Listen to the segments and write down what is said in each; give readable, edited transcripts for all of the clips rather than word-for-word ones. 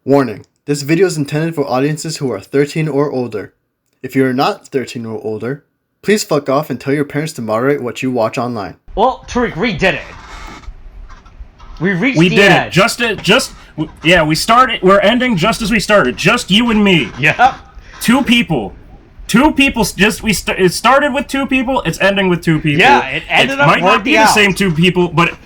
Warning, this video is intended for audiences who are 13 or older. If you are not 13 or older, please fuck off and tell your parents to moderate what you watch online. Well, Tariq, we did it. We reached we the did edge. it. We started. We're ending just as we started. Just you and me. Yep. Two people. It started with two people. It's ending with two people. Yeah, it ended up might not be the same two people, but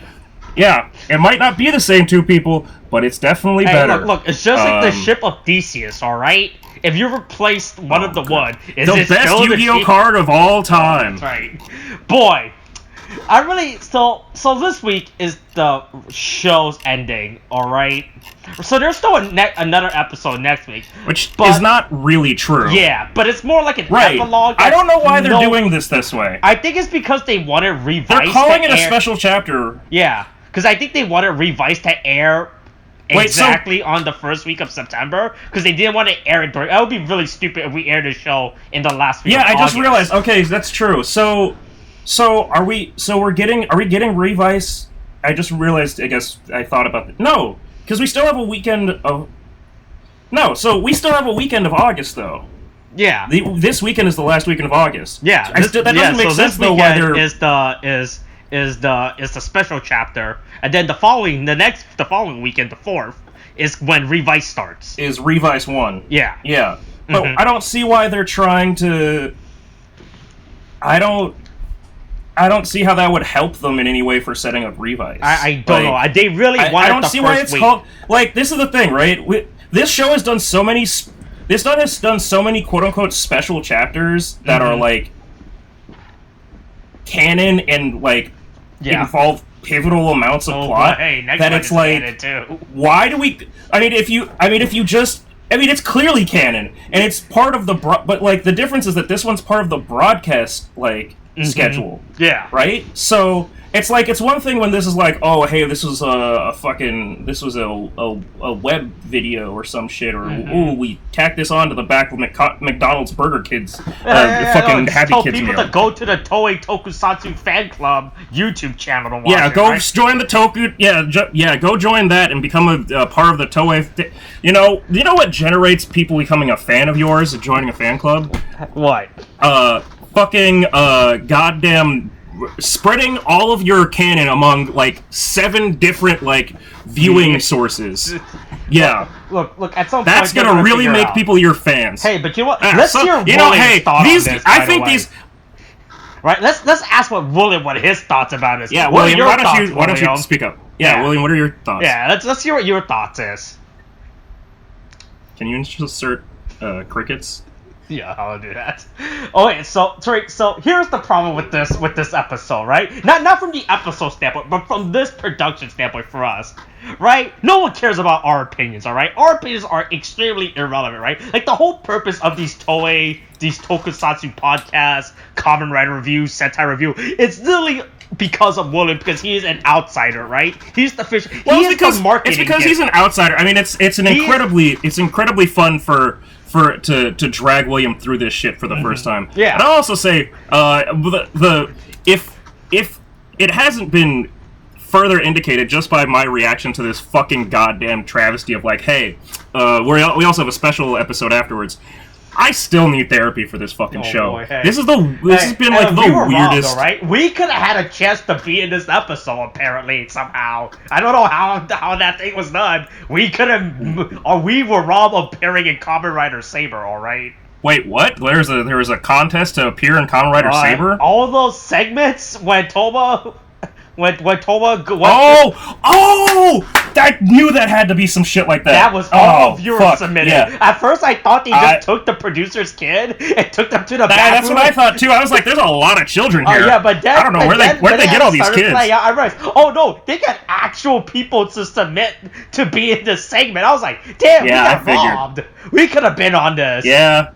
yeah, it might not be the same two people, but it's definitely better. Look, it's just like the ship of Theseus, all right? If you replaced one of the wood, is the it best still Yu-Gi-Oh card of all time. That's right. Boy, I really so this week is the show's ending, all right? So there's still another episode next week, which is not really true. Yeah, but it's more like an epilogue. I don't know why they're doing this way. I think it's because they want to revise. They're calling it a special chapter. Yeah, because I think they want to revise to air exactly on the first week of September, because they didn't want to air it during. That would be really stupid if we aired the show in the last week. Yeah, of I August. just realized. Okay, that's true. So are we getting revise? I just realized. I guess I thought about it. No, because we still have a weekend of. No, so we still have a weekend of August though. Yeah. This weekend is the last weekend of August. Yeah. That doesn't make sense though. Why they're is the special chapter, and then the following weekend, the 4th, is when Revise starts. Is Revise 1. Yeah. Yeah. But I don't see why they're trying to. I don't see how that would help them in any way for setting up Revise. I don't know. They really want. I don't see why it's called. Like, this is the thing, right? This show has done so many. This has done so many quote unquote special chapters that are like canon and like involve pivotal amounts of plot. That it's like, why do we? It's clearly canon and it's part of the. But like the difference is that this one's part of the broadcast schedule. Yeah. Right. So it's like it's one thing when this is like, oh hey, this was a web video or some shit, or ooh, we tacked this on to the back of McDonald's Burger Kids fucking Happy Kids meal. People to go to the Toei Tokusatsu fan club YouTube channel to watch. Yeah, join the Toku. Yeah, go join that and become a part of the Toei. You know what generates people becoming a fan of yours and joining a fan club? What? Goddamn. Spreading all of your canon among like 7 different like viewing sources. Yeah. Look. At some point, that's gonna really make people your fans. Hey, but you know what? Let's hear William's thought on this. I think these. Right. Let's ask William what his thoughts about this. Yeah, William. Why don't you speak up? Yeah, William. What are your thoughts? Yeah. Let's hear what your thoughts is. Can you insert crickets? Yeah, I'll do that. Okay, so Tariq, so here's the problem with this episode, right? Not from the episode standpoint, but from this production standpoint for us, right? No one cares about our opinions, all right? Our opinions are extremely irrelevant, right? Like the whole purpose of these tokusatsu podcasts, Kamen Rider review, Sentai review, it's literally because of William, because he is an outsider, right? He's the fish. Well, it's because he's an outsider. I mean, it's incredibly fun to drag William through this shit for the first time. Yeah. And I'll also say, if it hasn't been further indicated just by my reaction to this fucking goddamn travesty of like, hey, we also have a special episode afterwards. I still need therapy for this fucking show. Boy, hey. This has been like the weirdest. Wrong, though, right? We could have had a chance to be in this episode apparently somehow. I don't know how that thing was done. We could have, or we were robbed of appearing in Kamen Rider Saber. All right. Wait, what? There was a contest to appear in Kamen Rider Saber. All those segments when Toma. I knew that had to be some shit like that. That was all viewers submitted. Yeah. At first, I thought they just took the producer's kid and took them to the bathroom. That's what I thought too. I was like, "There's a lot of children here." Yeah, but then, I don't know where they get all these kids. I realized, oh no, they got actual people to submit to be in this segment. I was like, damn, we got robbed. We could have been on this. Yeah.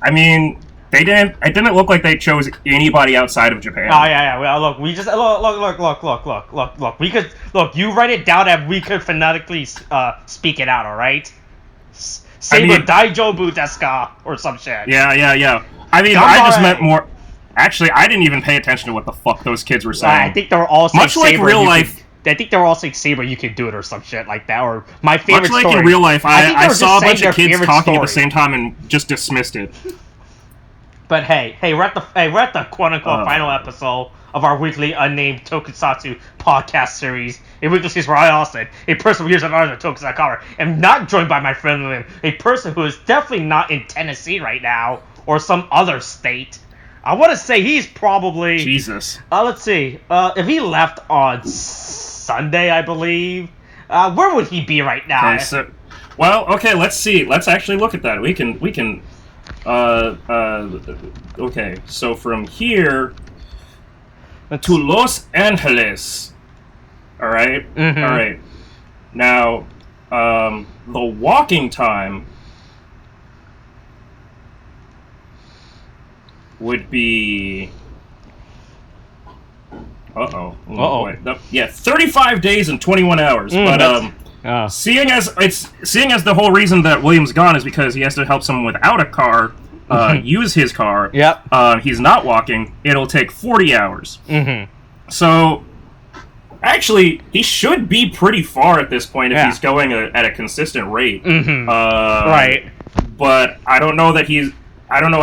I mean. It didn't look like they chose anybody outside of Japan. Oh yeah. Well, look, we just look. We could You write it down, and we could phonetically speak it out. All right. Saber Daijobu desu ka or some shit. Yeah. I mean, I just meant more. Actually, I didn't even pay attention to what the fuck those kids were saying. I think they were all saying much like Saber real life. I think they were all saying Saber, you can do it or some shit like that. Or my favorite Much like story. in real life, I saw a bunch of kids talking at the story. same time and just dismissed it. But hey, we're at the quote unquote final episode of our weekly unnamed tokusatsu podcast series. A weekly series where I also, a person who hears another tokusatsu cover, am not joined by my friend William, a person who is definitely not in Tennessee right now or some other state. I want to say he's probably Jesus. Let's see. If he left on Sunday, I believe, where would he be right now? Okay, let's see. Let's actually look at that. We can. Okay, so from here to Los Angeles. All right. Mm-hmm. All right. Now, the walking time would be. Yeah, 35 days and 21 hours. But seeing as the whole reason that William's gone is because he has to help someone without a car use his car. Yep. He's not walking. It'll take 40 hours. Mm-hmm. So, actually, he should be pretty far at this point if he's going at a consistent rate. Mm-hmm. Right. But I don't know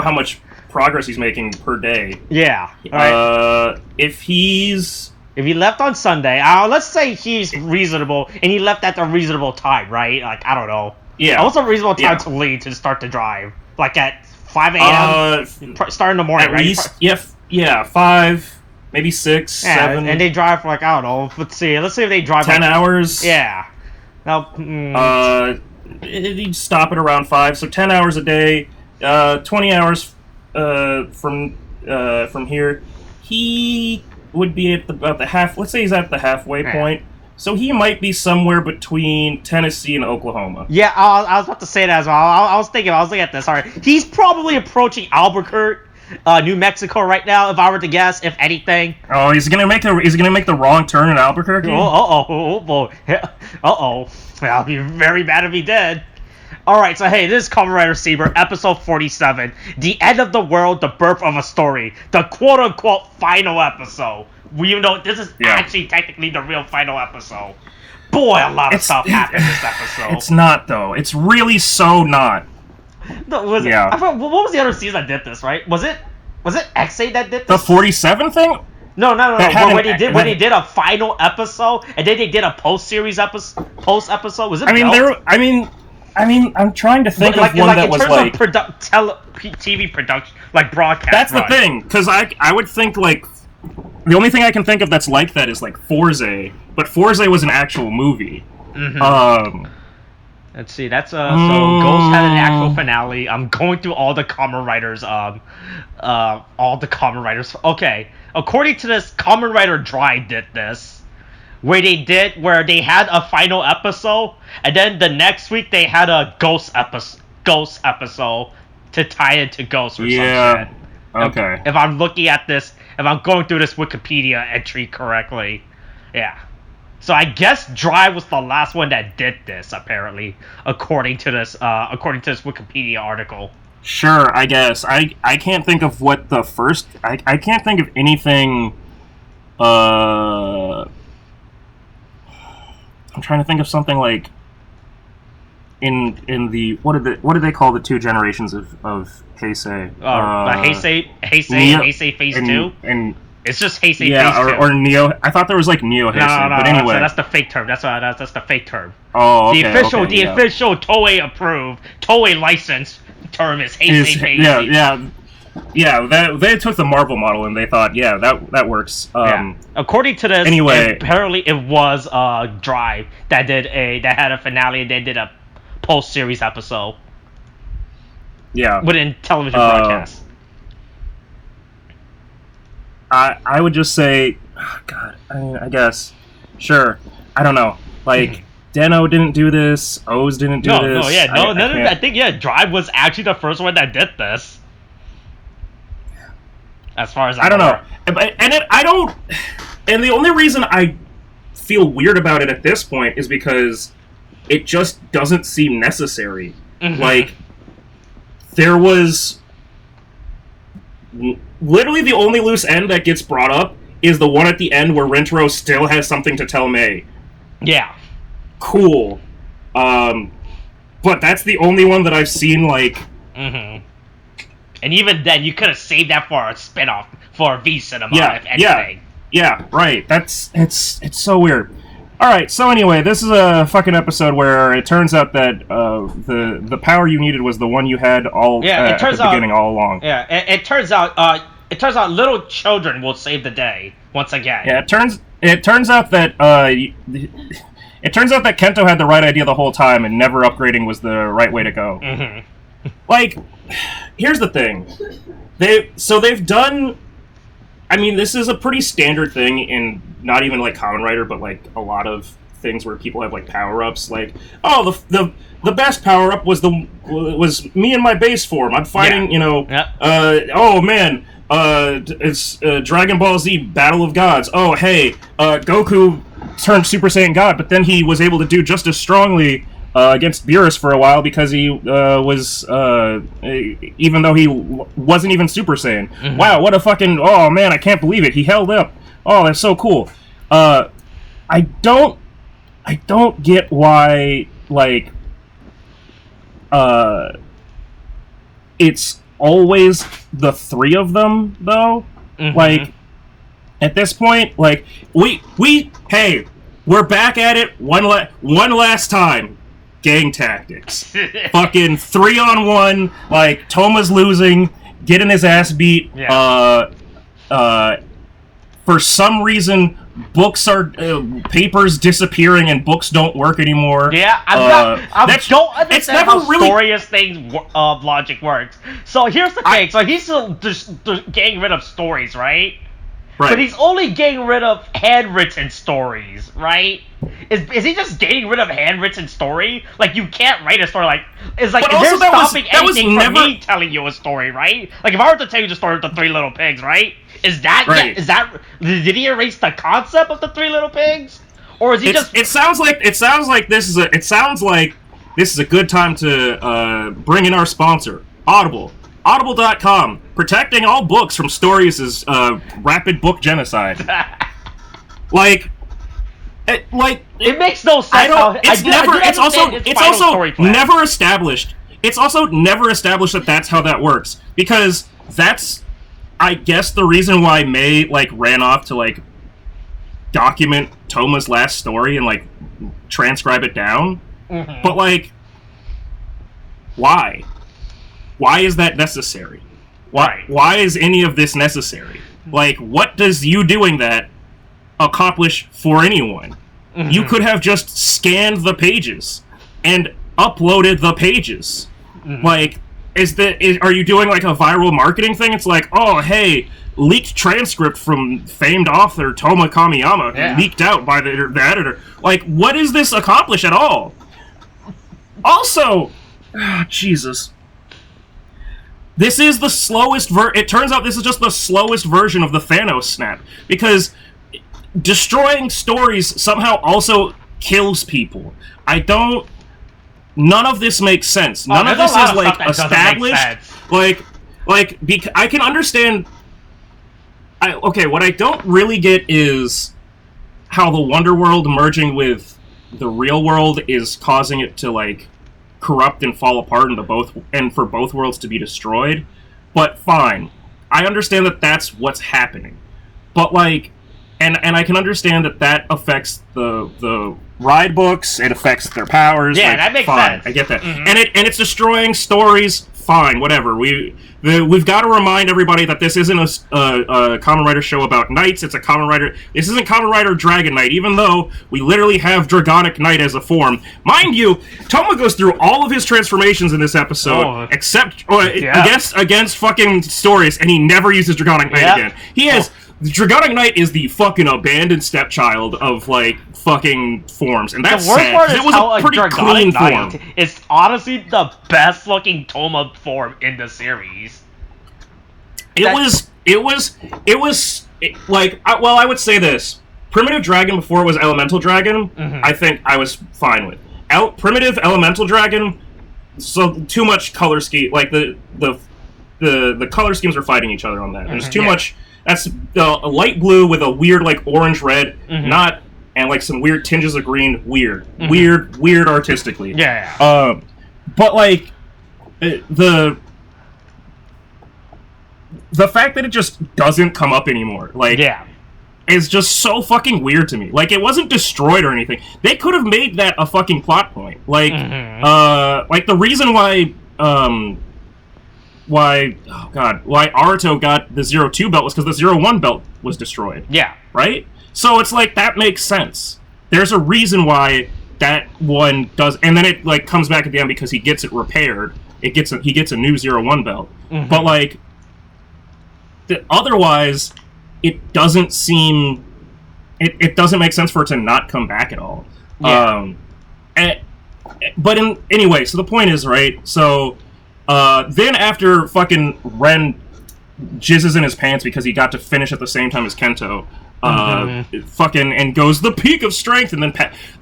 how much progress he's making per day. Yeah. Right. If he left on Sunday, let's say he's reasonable, and he left at the reasonable time, right? Like, I don't know. Yeah. What's a reasonable time to leave to start to drive? Like at 5 a.m. Start in the morning, at right? Least, 5, maybe 6, 7. And they drive for like, I don't know. Let's see if they drive 10 hours. Yeah. Now. He'd stop at around 5, so 10 hours a day, 20 hours from here. He would be at about the half. Let's say he's at the halfway point. So he might be somewhere between Tennessee and Oklahoma. Yeah, I was about to say that as well. I was looking at this. Sorry, he's probably approaching Albuquerque, New Mexico right now. If I were to guess, if anything. Oh, he's gonna make the wrong turn in Albuquerque. I'll be very mad if he did. Alright, so hey, this is Kamen Rider Saber, episode 47. The end of the world, the birth of a story. The quote-unquote final episode. Even though this is actually technically the real final episode. Boy, a lot of stuff happened this episode. It's not, though. It's really so not. No, what was the other season that did this, right? Was it X8 that did this? The 47 thing? No. When they did a final episode, and then they did a post-series episode, was it? I'm trying to think of one that was like... in terms of TV production, like broadcast. That's the thing, because I would think, like... The only thing I can think of that's like that is, like, Forza, but Forza was an actual movie. Mm-hmm. Let's see, that's, so Ghost had an actual finale. I'm going through all the Kamen Riders, Okay, according to this, Kamen Rider Dry did this. Where they had a final episode, and then the next week they had a ghost episode to tie into Ghost or some shit. Okay. If I'm looking at this, if I'm going through this Wikipedia entry correctly, yeah. So I guess Drive was the last one that did this, apparently, according to this Wikipedia article. Sure, I guess. I can't think of what the first. I can't think of anything. I'm trying to think of something like in the what did they call the two generations of Heisei? Heisei Phase 2? And it's just Heisei Phase 2. or Neo. I thought there was like Neo Heisei, but anyway. That's the fake term. That's the fake term. Oh, okay. The official Toei approved, Toei licensed term is Heisei Phase 2. Yeah, they took the Marvel model and they thought, that works. According to this, anyway, apparently it was Drive that had a finale and then did a post-series episode. Yeah. Within television broadcast. I would just say, God, I guess, sure. I don't know. Like, Deno didn't do this. O's didn't do this. I think Drive was actually the first one that did this. As far as I don't know, and the only reason I feel weird about it at this point is because it just doesn't seem necessary. Mm-hmm. Like, there was literally the only loose end that gets brought up is the one at the end where Rintaro still has something to tell May. Yeah. Cool. But that's the only one that I've seen, like... Mm-hmm. And even then, you could have saved that for a spinoff, for a V-Cinema, if anything. Yeah, right. It's so weird. Alright, so anyway, this is a fucking episode where it turns out that the power you needed was the one you had at the beginning all along. Yeah, it turns out little children will save the day once again. Yeah, it turns out that Kento had the right idea the whole time, and never upgrading was the right way to go. Mm-hmm. Like, here's the thing. They've done... I mean, this is a pretty standard thing in not even, like, Kamen Rider, but, like, a lot of things where people have, like, power-ups. Like, oh, the best power-up was me and my base form. I'm fighting, oh, man, it's Dragon Ball Z Battle of Gods. Oh, hey, Goku turned Super Saiyan God, but then he was able to do just as strongly against Beerus for a while because he was, even though he wasn't even Super Saiyan. Mm-hmm. Wow, what a fucking, oh man, I can't believe it. He held up. Oh, that's so cool. I don't get why, like, it's always the three of them, though. Mm-hmm. Like, at this point, like, hey, we're back at it one last time. Gang tactics. Fucking 3-on-1, like, Toma's losing, getting his ass beat. Yeah. For some reason, papers disappearing and books don't work anymore. Yeah, I don't understand how Storia's thing logic works. So here's the thing, so he's still just getting rid of stories, right? Right. But he's only getting rid of handwritten stories, right? Is he just getting rid of handwritten story? Like, you can't write a story like... Is there stopping anything from me telling you a story, right? Like, if I were to tell you the story of the Three Little Pigs, right? Is that... Right. Yeah, did he erase the concept of the Three Little Pigs? Or is he just... It sounds like this is a good time to bring in our sponsor, Audible. Audible.com, protecting all books from stories' rapid book genocide. It makes no sense. It's also never established. It's also never established that that's how that works, because that's, I guess, the reason why May, like, ran off to, like, document Toma's last story and, like, transcribe it down. Mm-hmm. But, like, why? Why is that necessary? Why is any of this necessary? Like, what does you doing that accomplish for anyone? Mm-hmm. You could have just scanned the pages and uploaded the pages. Mm-hmm. Like, are you doing, like, a viral marketing thing? It's like, oh, hey, leaked transcript from famed author Toma Kamiyama leaked out by the editor. Like, what does this accomplish at all? Also, Jesus... This is the slowest it turns out this is just the slowest version of the Thanos snap, because destroying stories somehow also kills people. None of this makes sense. None of this is, like, established. I can understand... what I don't really get is how the Wonder World merging with the real world is causing it to, like, corrupt and fall apart and for both worlds to be destroyed. But fine, I understand that that's what's happening. But, like, and I can understand that affects the ride books. It affects their powers. Yeah, like, that makes fine, sense. I get that. Mm-hmm. And it's destroying stories. Fine, whatever. We've got to remind everybody that this isn't a Kamen Rider show about knights. It's a Kamen Rider. This isn't Kamen Rider Dragon Knight, even though we literally have Dragonic Knight as a form. Mind you, Toma goes through all of his transformations in this episode, against fucking stories, and he never uses Dragonic Knight again. He has... Dragonic Knight is the fucking abandoned stepchild of, like, fucking forms, and that's sad, because it was a pretty clean form. It's honestly the best looking Toma form in the series. I would say this. Primitive Dragon before it was Elemental Dragon, I think I was fine with. Primitive Elemental Dragon, so too much color scheme, like the color schemes are fighting each other on that. There's too much That's light blue with a weird like orange red, Mm-hmm. not and like some weird tinges of green. Weird artistically. Yeah. But like the fact that it just doesn't come up anymore, like, is just so fucking weird to me. Like, it wasn't destroyed or anything. They could have made that a fucking plot point. Like, like the reason why Aruto got the 02 belt was because the 01 belt was destroyed. Yeah. Right? So it's like, that makes sense. There's a reason why that one does, and then it like comes back at the end because he gets it repaired. He gets a new 01 belt. But like, otherwise, it doesn't seem, it doesn't make sense for it to not come back at all. But anyway, so the point is, right, so then after fucking Ren jizzes in his pants because he got to finish at the same time as Kento, fucking, and goes the peak of strength, and then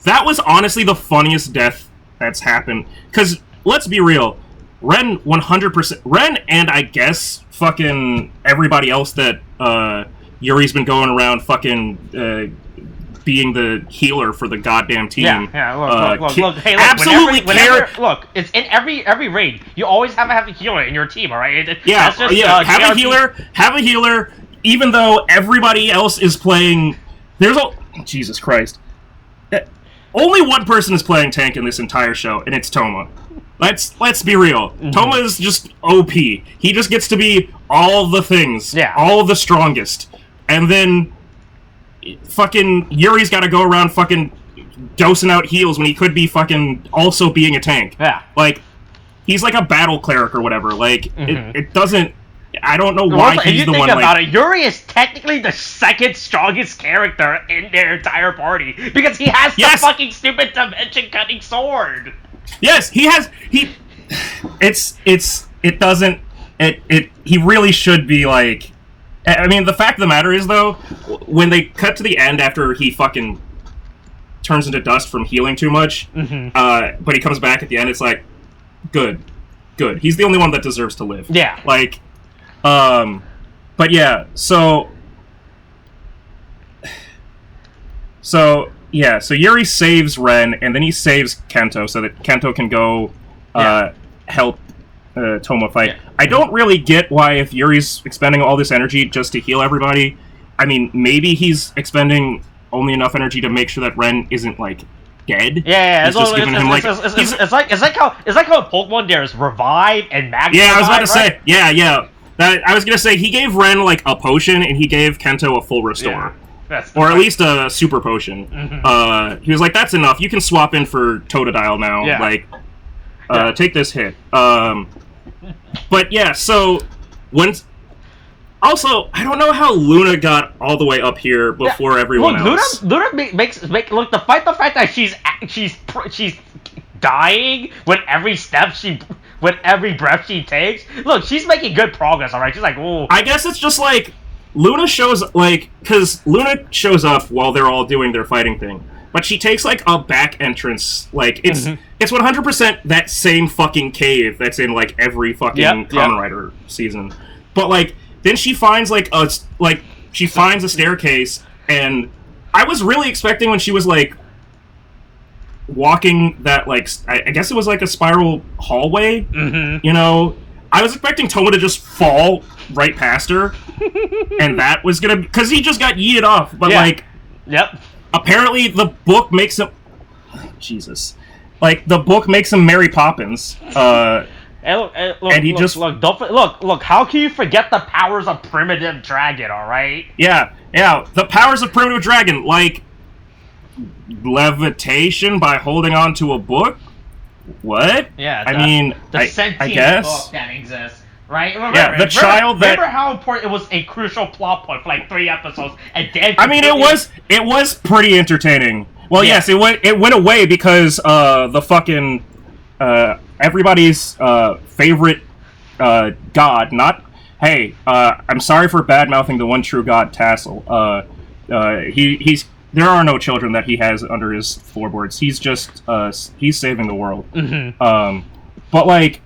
that was honestly the funniest death that's happened, because let's be real, Ren 100%, Ren and I guess fucking everybody else that Yuri's been going around fucking being the healer for the goddamn team. Look. Hey, look. Absolutely look, it's in every raid. You always have a healer in your team, all right? Have a healer. Even though everybody else is playing, Jesus Christ. Only one person is playing tank in this entire show, and it's Toma. Let's be real. Toma is just OP. He just gets to be all the things. Yeah. All of the strongest. And then fucking Yuri's got to go around fucking dosing out heals when he could be fucking also being a tank. Yeah. Like, he's like a battle cleric or whatever. Like, it doesn't... I don't know why he's the one, like... If you think about it, Yuri is technically the second strongest character in their entire party, because he has the fucking stupid dimension-cutting sword! Yes, he has... He really should be, like... I mean, the fact of the matter is, though, when they cut to the end after he fucking turns into dust from healing too much, but he comes back at the end, it's like, good. He's the only one that deserves to live. Yeah. Like... but yeah, so Yuri saves Ren, and then he saves Kento so that Kento can go help Toma fight. Yeah. I don't really get why, if Yuri's expending all this energy just to heal everybody, I mean, maybe he's expending only enough energy to make sure that Ren isn't, like, dead. Yeah, it's like how Pokemon there's revive and magma. Yeah, I was about to say. Yeah. I was gonna say, he gave Ren, like, a potion, and he gave Kento a full restore. Or at least a super potion. He was like, that's enough, you can swap in for Totodile now. Yeah. Like, take this hit. But yeah, so, also, I don't know how Luna got all the way up here before everyone else. Luna makes look, the fact that she's dying with every breath she takes. Look, she's making good progress, alright? She's like, ooh. I guess it's just like, Luna shows, like, because Luna shows up while they're all doing their fighting thing, but she takes, like, a back entrance, like, it's 100% that same fucking cave that's in, like, every fucking Kamen Rider season. But, like, then she finds, she finds a staircase, and I was really expecting when she was, like, walking that, like, I guess it was like a spiral hallway, you know, I was expecting Toma to just fall right past her, and that was gonna, because he just got yeeted off, but apparently the book makes him, the book makes him Mary Poppins, and how can you forget the powers of Primitive Dragon, alright? Yeah, the powers of Primitive Dragon, like, levitation by holding on to a book? What? Yeah, I sentient guess book that exists, right? Remember how important it was a crucial plot point for like 3 episodes, and then it was pretty entertaining. Well, yes, it went away because the fucking everybody's favorite god, not I'm sorry for bad mouthing the one true god, Tassel. There are no children that he has under his floorboards. He's just, he's saving the world. But, like,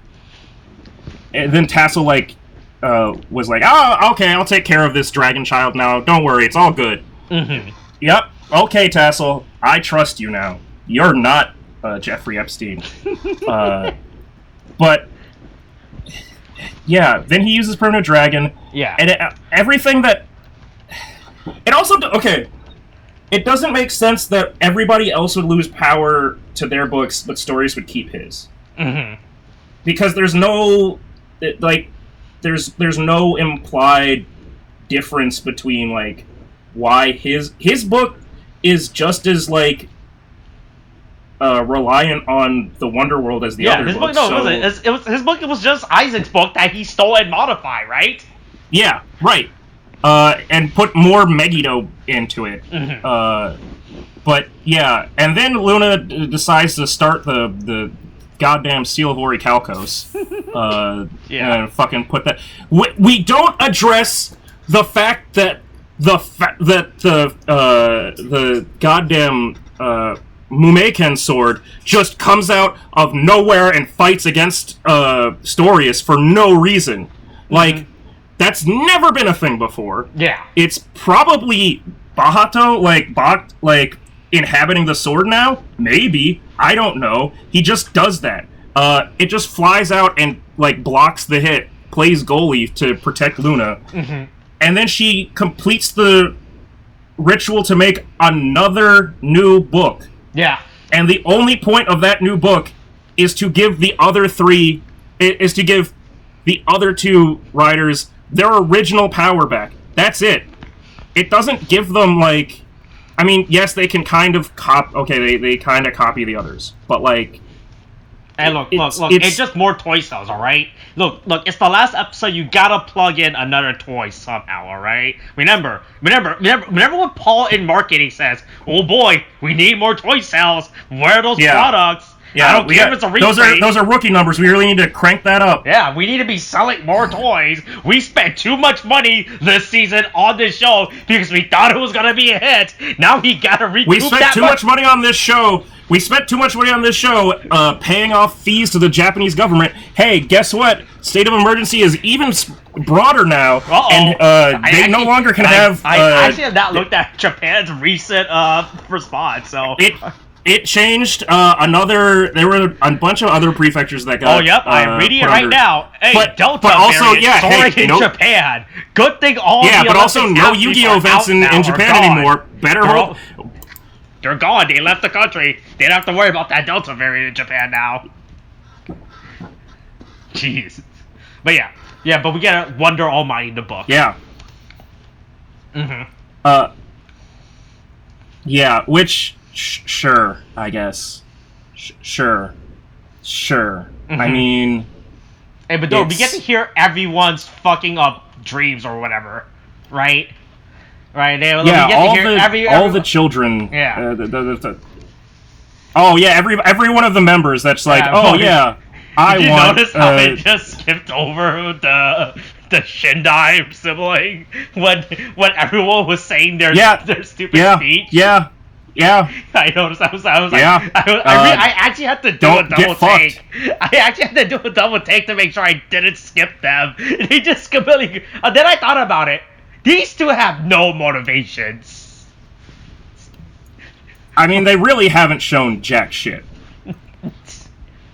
and then Tassel, like, was like, "Oh, okay, I'll take care of this dragon child now. Don't worry, it's all good." Mm-hmm. Yep. Okay, Tassel, I trust you now. You're not Jeffrey Epstein. But yeah, then he uses Permanent Dragon. Yeah. And everything that... It also... Okay. It doesn't make sense that everybody else would lose power to their books, but Stories would keep his. Mm-hmm. Because there's no... There's no implied difference between, like, why his book is just as, like, reliant on the Wonderworld as the other his books. book, no, it wasn't. It was his book. It was just Isaac's book that he stole and modified, right? Yeah, right. And put more Megiddo into it. Mm-hmm. But yeah, and then Luna decides to start the goddamn Seal of Orichalcos. And fucking put that. We don't address the fact that the goddamn Mumeiken sword just comes out of nowhere and fights against Storius for no reason. Like, that's never been a thing before. Yeah. It's probably Bahato, like inhabiting the sword now? Maybe. I don't know. He just does that. It just flies out and, like, blocks the hit, plays goalie to protect Luna. Mm-hmm. And then she completes the ritual to make another new book. Yeah. And the only point of that new book is to give the other three... is to give the other two riders their original power back. That's it. It doesn't give them, like... I mean, yes, they can kind of they kind of copy the others. But, like... And look, it's just more toy cells, alright? Look, it's the last episode, you gotta plug in another toy somehow, alright? Remember when Paul in marketing says, "Oh boy, we need more toy cells, where are those products?" Yeah, I don't care if it's a reprint. Those are rookie numbers, we really need to crank that up. Yeah, we need to be selling more toys. We spent too much money this season on this show because we thought it was gonna be a hit. Now we gotta recoup that. We spent too much money on this show. Paying off fees to the Japanese government. Hey, guess what? State of emergency is even broader now, and they no longer can have... I actually have not looked at Japan's recent response, so... It changed there were a bunch of other prefectures that got... Oh, yep, I'm reading it right now. Hey, Delta in Japan. Good thing all the but also no Yu-Gi-Oh! Events in Japan anymore. Better hope... They're gone. They left the country. They don't have to worry about that Delta variant in Japan now. Jeez. But yeah, but we get a Wonder Almighty in the book. Yeah. Mm-hmm. Yeah, which... Sure, I guess. Sure. Mm-hmm. I mean... Hey, but we get to hear everyone's fucking up dreams or whatever, right? Right? All the children... Yeah. Oh, yeah, every one of the members that's like, Did you notice how they just skipped over the Shindai sibling when everyone was saying their stupid speech? Yeah. I noticed. I was like, yeah. I actually had to do a double take. I actually had to do a double take to make sure I didn't skip them. They just completely. Then I thought about it. These two have no motivations. I mean, they really haven't shown jack shit.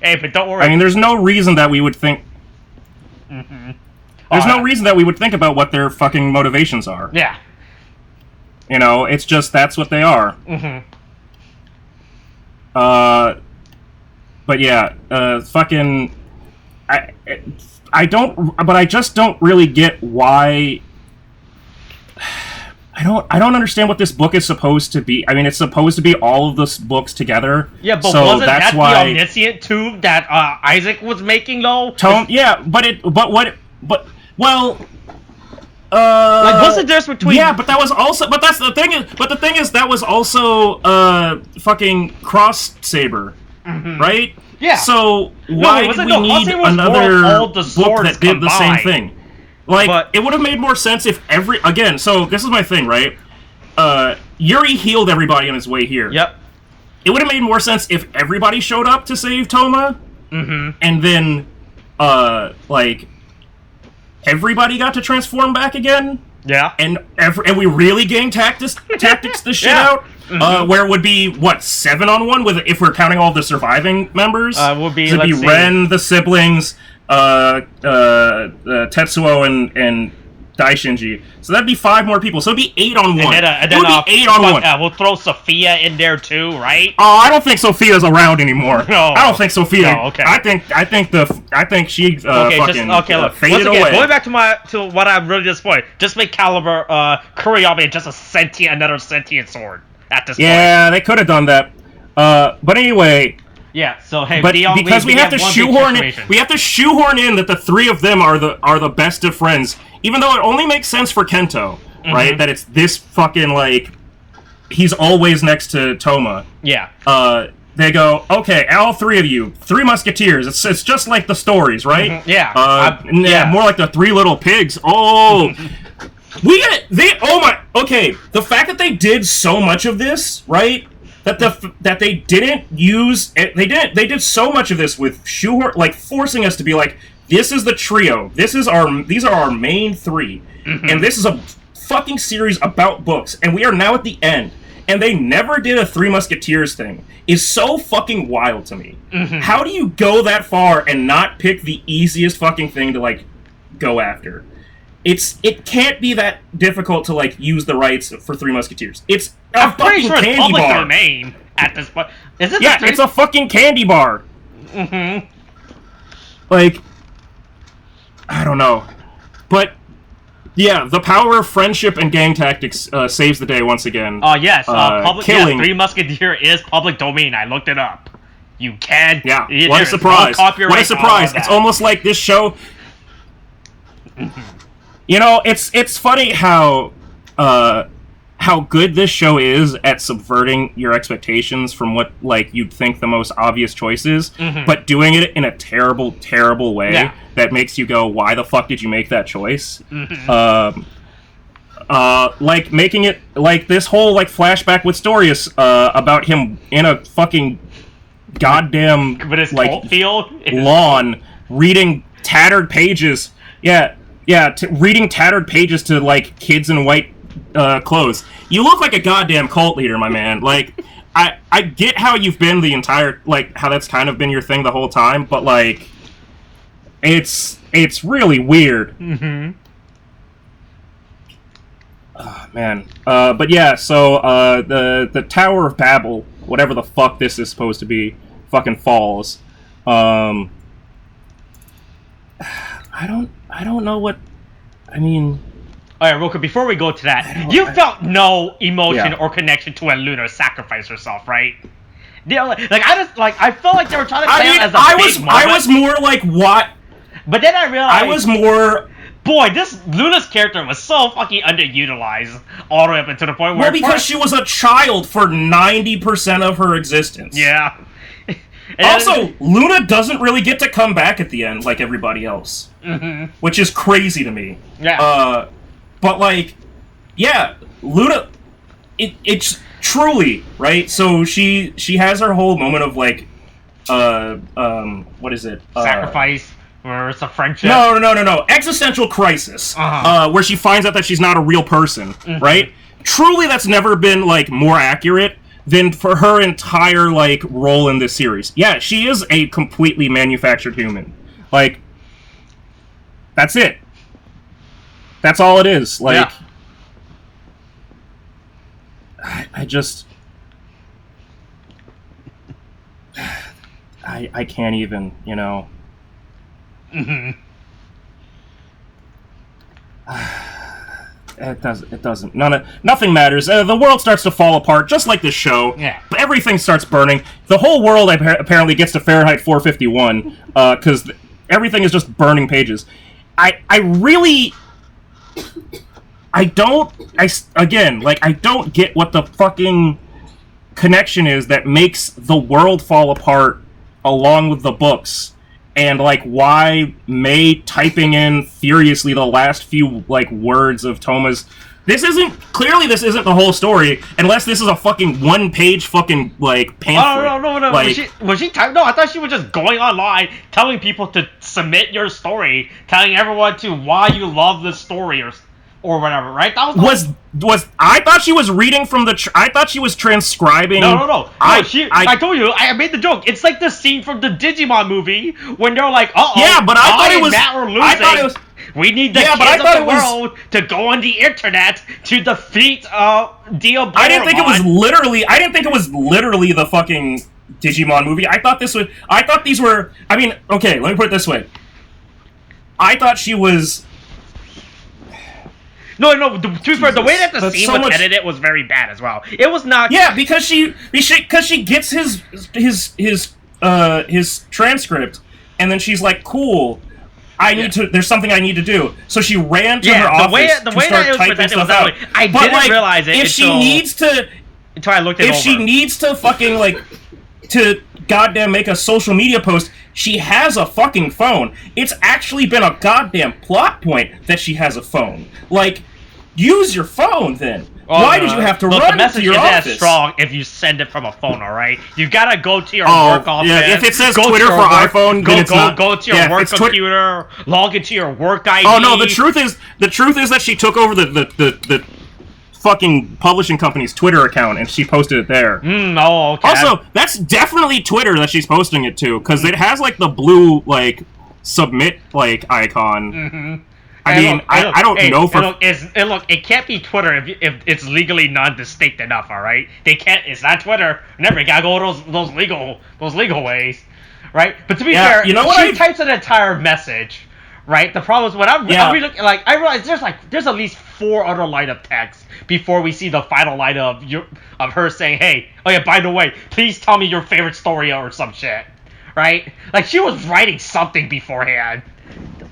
Hey, but don't worry. I mean, there's no reason that we would think... Mm-hmm. There's no reason that we would think about what their fucking motivations are. Yeah. You know, it's just that's what they are. Mm-hmm. But yeah, fucking... I just don't really get why... I don't understand what this book is supposed to be. I mean, it's supposed to be all of the books together. Yeah, but so wasn't that's that why... the omniscient tube that Isaac was making, though? Yeah, like, what's the difference between... Yeah, but that was also... But that's the thing is... But the thing is, that was also, fucking Cross Saber, right? Yeah. So, why did we need another book that did the same thing? Like, it would have made more sense if Again, so, this is my thing, right? Yuri healed everybody on his way here. Yep. It would have made more sense if everybody showed up to save Toma, mm-hmm. and then, everybody got to transform back again. Yeah. And we really gang tactics this shit out. Where it would be, what, 7-on-1 with, if we're counting all the surviving members? Would be, so it'd be Ren, the siblings, Tetsuo, and Daishinji. So that'd be 5 more people. So it'd be 8-on-1. And then, it would be 8-on-1. We'll throw Sophia in there too, right? Oh, I don't think Sophia's around anymore. No. I don't think Sophia. No, okay. I think she look, faded once again, away. going back to what I'm really disappointed. Just make Caliber Kuriyama just another sentient sword at this point. Yeah, they could have done that. But anyway. Yeah, so hey, but because we have to shoehorn in that the 3 of them are the best of friends, even though it only makes sense for Kento, right? That it's this fucking, like, he's always next to Toma. Yeah. They go, okay, all 3 of you, 3 musketeers. It's just like the stories, right? Yeah. More like the 3 little pigs. Oh, okay. The fact that they did so much of this, right? That they didn't use they did so much of this with shoehorn, like forcing us to be like, this is the trio, these are our main 3, and this is a fucking series about books, and we are now at the end, and they never did a 3 Musketeers thing, is so fucking wild to me. How do you go that far and not pick the easiest fucking thing to, like, go after? It can't be that difficult to, like, use the rights for 3 Musketeers. It's a fucking sure candy it's public bar. domain at this point. Is it? Yeah, it's a fucking candy bar. Like, I don't know, but yeah, the power of friendship and gang tactics saves the day once again. Yes, killing. 3 Musketeer is public domain. I looked it up. You can. Yeah, what a surprise! What a surprise! It's almost like this show. You know, it's funny how good this show is at subverting your expectations from what, like, you'd think the most obvious choices, but doing it in a terrible, terrible way that makes you go, why the fuck did you make that choice? Like, making it, like, this whole, like, flashback with Storius about him in a fucking goddamn, like, lawn, reading tattered pages. Reading tattered pages to, like, kids in white clothes. You look like a goddamn cult leader, my man. Like, I get how you've been the entire, like, how that's kind of been your thing the whole time, but, like, it's really weird. Oh, man. But yeah, so the Tower of Babel, whatever the fuck this is supposed to be, fucking falls. I don't know what... I mean... Alright, real quick, before we go to that, you felt no emotion or connection to when Luna sacrificed herself, right? You know, I felt like they were trying to play it as a big moment. I was more like, what? But then I realized... I was more... Boy, Luna's character was so fucking underutilized all the way up until the point where... Well, because she was a child for 90% of her existence. Yeah. Also, Luna doesn't really get to come back at the end like everybody else. Which is crazy to me. Yeah. But, like, yeah, Luna, it's truly, right? So she has her whole moment of, like, what is it? Sacrifice, or it's a friendship? No. Existential crisis. Where she finds out that she's not a real person, right? Truly, that's never been, like, more accurate than for her entire, like, role in this series. Yeah, she is a completely manufactured human. Like, that's it. That's all it is. Like, I just... I can't even, you know... It doesn't. Nothing matters. The world starts to fall apart, just like this show. Yeah. But everything starts burning. The whole world apparently gets to Fahrenheit 451, because everything is just burning pages. I don't get what the fucking connection is that makes the world fall apart along with the books. And, like, why May typing in furiously the last few, like, words of Toma's This isn't the whole story, unless this is a fucking 1-page fucking like pamphlet. Oh, no. Like, was she no, I thought she was just going online, telling people to submit your story, telling everyone to why you love this story or whatever, right? That was I thought she was reading from the. I thought she was transcribing. No. I told you. I made the joke. It's like the scene from the Digimon movie when they're like, yeah, but I thought it was. Matt were losing. I thought it was. We need the kids of the world to go on the internet to defeat Diablo. I didn't think it was literally the fucking Digimon movie. I thought these were. I mean, okay, let me put it this way. I thought she was. No. To be fair, the way that the scene was edited was very bad as well. It was not. Yeah, because she gets his transcript, and then she's like, "Cool, there's something I need to do." So she ran to her office to start typing stuff out. I didn't realize it if she needs to. Until I looked it over. If she needs to fucking like to goddamn make a social media post, she has a fucking phone. It's actually been a goddamn plot point that she has a phone. Like, use your phone then. Why did you have to run to your office? The message is as strong if you send it from a phone, alright? You gotta go to your work office. Yeah, if it says Twitter for iPhone, then it's not. Go to your work computer, log into your work ID. Oh no, the truth is that she took over the fucking publishing company's Twitter account and she posted it there. Okay. Also, that's definitely Twitter that she's posting it to, because it has like the blue like submit like icon. Mm-hmm. I don't know for. Look, it can't be Twitter if it's legally non-distinct enough. All right, they can't. It's not Twitter. Remember, you gotta go those legal ways, right? But to be fair, you know what? She types an entire message, right? The problem is when I'm relooking, like I realize there's at least 4 other line of text before we see the final line of her saying, "Hey, oh yeah, by the way, please tell me your favorite story or some shit," right? Like she was writing something beforehand,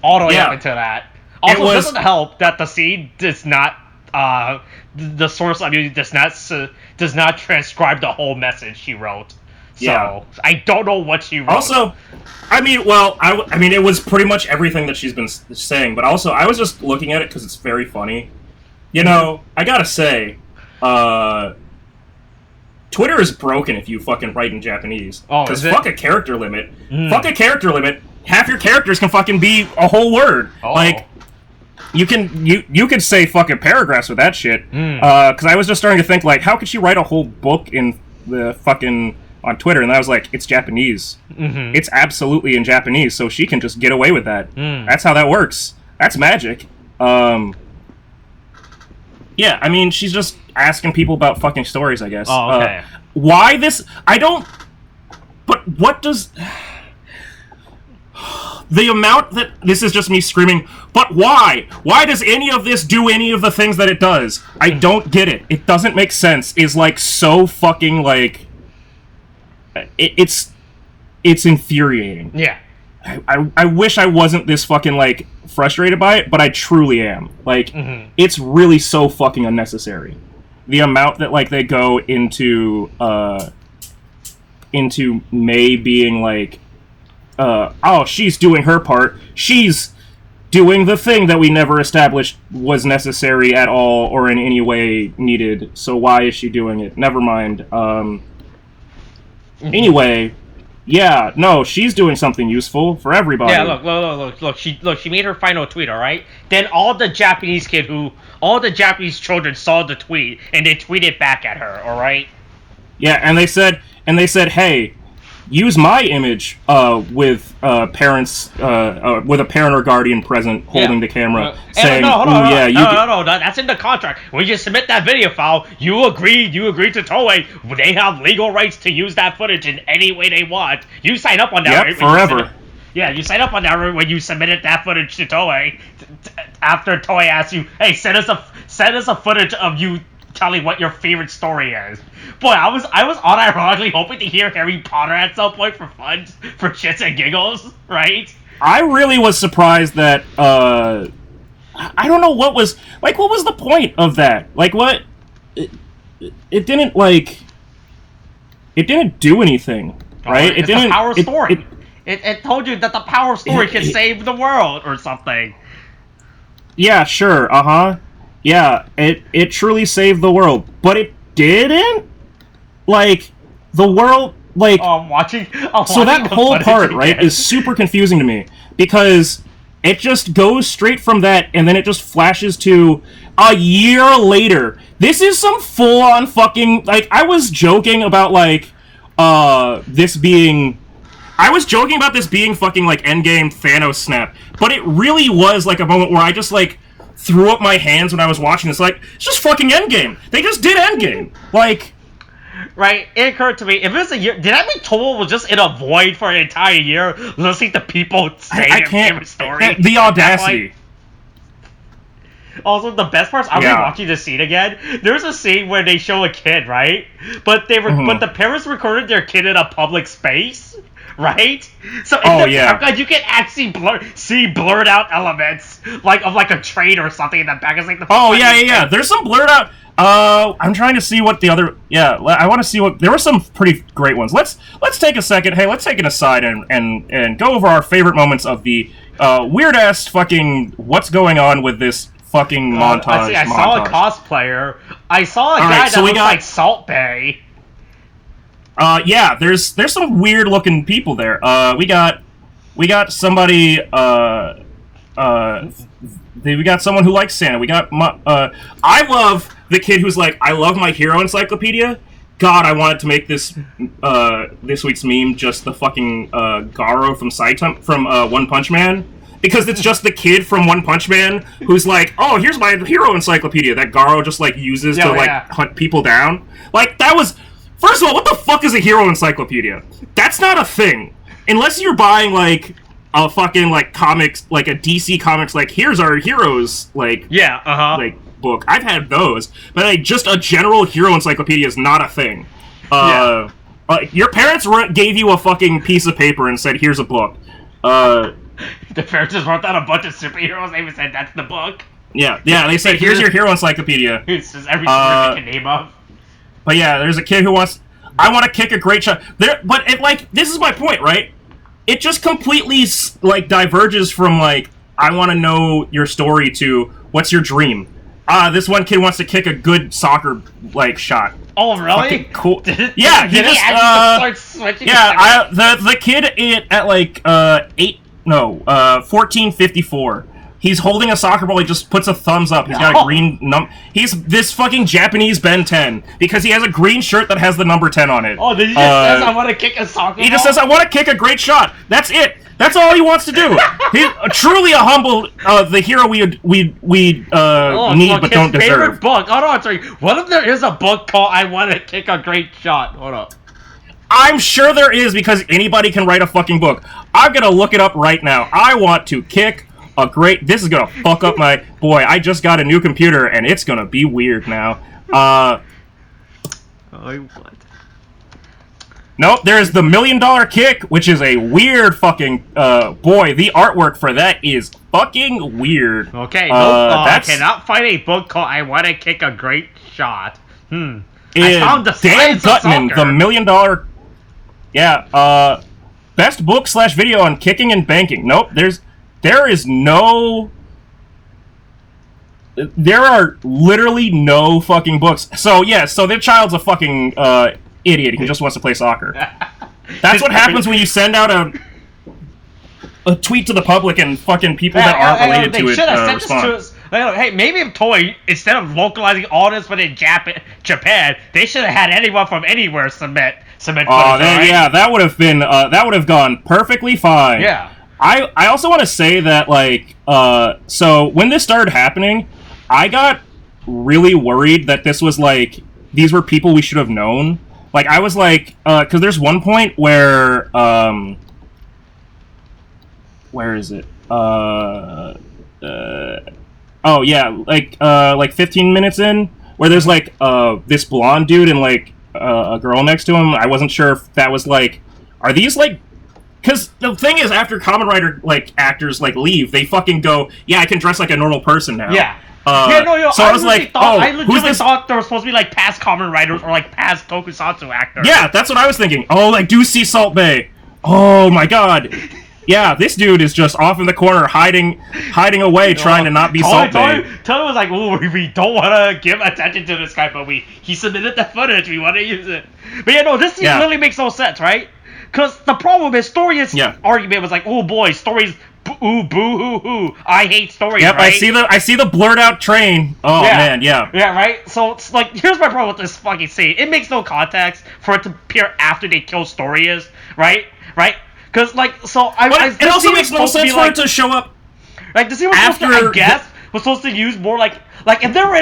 all the way up into that. Also, it doesn't help that the scene does not, the source I'm using does not transcribe the whole message she wrote. So, I don't know what she wrote. Also, I mean, it was pretty much everything that she's been saying, but also, I was just looking at it because it's very funny. You know, I gotta say, Twitter is broken if you fucking write in Japanese. Because fuck a character limit. Fuck a character limit. Half your characters can fucking be a whole word. Like, you could say fucking paragraphs with that shit. Because I was just starting to think, like, how could she write a whole book in the fucking on Twitter? And I was like, it's Japanese. It's absolutely in Japanese, so she can just get away with that. That's how that works. That's magic. Yeah, I mean, she's just asking people about fucking stories, I guess. Oh, okay. Why this? I don't. But what does? The amount that this is just me screaming, but why? Why does any of this do any of the things that it does? I don't get it. It doesn't make sense. Is like so fucking like. It's infuriating. Yeah. I wish I wasn't this fucking like frustrated by it, but I truly am. Like, it's really so fucking unnecessary. The amount that like they go into May being like, oh, she's doing her part. She's doing the thing that we never established was necessary at all or in any way needed. So why is she doing it? Never mind. Anyway, yeah, no, she's doing something useful for everybody. Yeah, look. She made her final tweet, all right? Then all the Japanese children saw the tweet and they tweeted back at her, all right? Yeah, and they said, hey, use my image with parents with a parent or guardian present holding the camera, saying, no, that's in the contract. When you submit that video file, you agree to Toei. They have legal rights to use that footage in any way they want. You sign up on that. Yep, forever. You sign up on that when you submitted that footage to Toei. After Toei asks you, hey, send us a footage of you telling what your favorite story is. Boy, I was unironically hoping to hear Harry Potter at some point for fun, for shits and giggles, right? I really was surprised that I don't know what was the point of that? Like, what? It didn't do anything, right? It's a power story. It told you that the power story can save the world or something. Yeah, sure, yeah, it truly saved the world, but it didn't. Like the world, like I'm watching. so that whole part, right, is super confusing to me because it just goes straight from that, and then it just flashes to a year later. This is some full-on fucking like I was joking about like this being. I was joking about this being fucking like Endgame Thanos snap, but it really was like a moment where I just like threw up my hands when I was watching this. Like, it's just fucking Endgame. They just did Endgame. Like, right? It occurred to me, if it's a year, did I mean Total was just in a void for an entire year listening to people say I their can't. favorite story? The audacity. Also, the best part is I'm rewatching the scene again. There's a scene where they show a kid, right? But but the parents recorded their kid in a public space. Right? So in the background, you can actually see blurred out elements like of like a train or something in the back. It's like the yeah. There's some blurred out. I'm trying to see what the other. Yeah, I want to see what. There were some pretty great ones. Let's take a second. Hey, let's take an aside and go over our favorite moments of the weird ass fucking what's going on with this fucking montage. I saw a cosplayer. I saw a guy that looks like Salt Bae. Yeah, there's some weird looking people there. We got somebody. We got someone who likes Santa. We got I love the kid who's like, I love my hero encyclopedia. God, I wanted to make this this week's meme just the fucking Garo from One Punch Man. Because it's just the kid from One Punch Man who's like, oh, here's my hero encyclopedia that Garo just like uses to hunt people down. Like that was. First of all, what the fuck is a hero encyclopedia? That's not a thing. Unless you're buying, like, a fucking, like, comics, like a DC Comics, like, here's our heroes, like, like, book. I've had those. But, like, just a general hero encyclopedia is not a thing. Your parents gave you a fucking piece of paper and said, here's a book. The parents just wrote down a bunch of superheroes. They even said, that's the book. Yeah, they said, here's your hero encyclopedia. It's just every superhero they can name of. But yeah, there's a kid who wants. I want to kick a great shot. But it like this is my point, right? It just completely like diverges from like I want to know your story to what's your dream. This one kid wants to kick a good soccer like shot. Oh really? Fucking cool. Yeah, he just start switching. Yeah, the kid at like 1454. He's holding a soccer ball. He just puts a thumbs up. He's got a green He's this fucking Japanese Ben 10 because he has a green shirt that has the number 10 on it. Oh, did he just says I want to kick a soccer ball? He just says I want to kick a great shot. That's it. That's all he wants to do. He's truly a humble the hero we need but don't deserve. Favorite book. Oh no, sorry. What if there is a book called I Want to Kick a Great Shot? Hold up. I'm sure there is because anybody can write a fucking book. I'm gonna look it up right now. I want to kick. This is gonna fuck up my boy. I just got a new computer and it's gonna be weird now. What? Nope, there's the $1 Million Kick, which is a weird fucking boy. The artwork for that is fucking weird. Okay, I cannot find a book called I Want to Kick a Great Shot. I found the Dan Gutman, the $1 Million. Yeah, best book / video on kicking and banking. Nope, there are literally no fucking books. So, yeah, their child's a fucking idiot. He just wants to play soccer. That's what happens when you send out a tweet to the public and fucking people that aren't related to it respond. Hey, maybe if Toei, instead of localizing all this within Japan, they should have had anyone from anywhere submit footage, right? Yeah, that would have been, that would have gone perfectly fine. Yeah. I also want to say that, like, so when this started happening, I got really worried that this was, like, these were people we should have known. Like, I was like, because there's one point where, where is it? Oh, yeah, like 15 minutes in, where there's, like, this blonde dude and, like, a girl next to him. I wasn't sure if that was, like, are these, like, because the thing is, after Kamen Rider, like, actors, like, leave, they fucking go, yeah, I can dress like a normal person now. Yeah. So I was like, I legitimately thought there were supposed to be, like, past Kamen Riders or, like, past tokusatsu actors. Yeah, that's what I was thinking. Oh, like, do see Salt Bae. Oh, my God. Yeah, this dude is just off in the corner, hiding away, trying to not be salt bait. Tony was like, "Ooh, we don't want to give attention to this guy, but he submitted the footage. We want to use it." But yeah, no, this scene really makes no sense, right? Because the problem is, Story's argument was like, "Oh boy, Story's boo hoo hoo. I hate Story." Yep, right? I see the blurred out train. Oh man, yeah. Yeah, right. So it's like, here's my problem with this fucking scene. It makes no context for it to appear after they kill Story is right. Because, like, so it also makes no sense for it to show up. Like, the scene was supposed to, I guess, was supposed to use more like if they were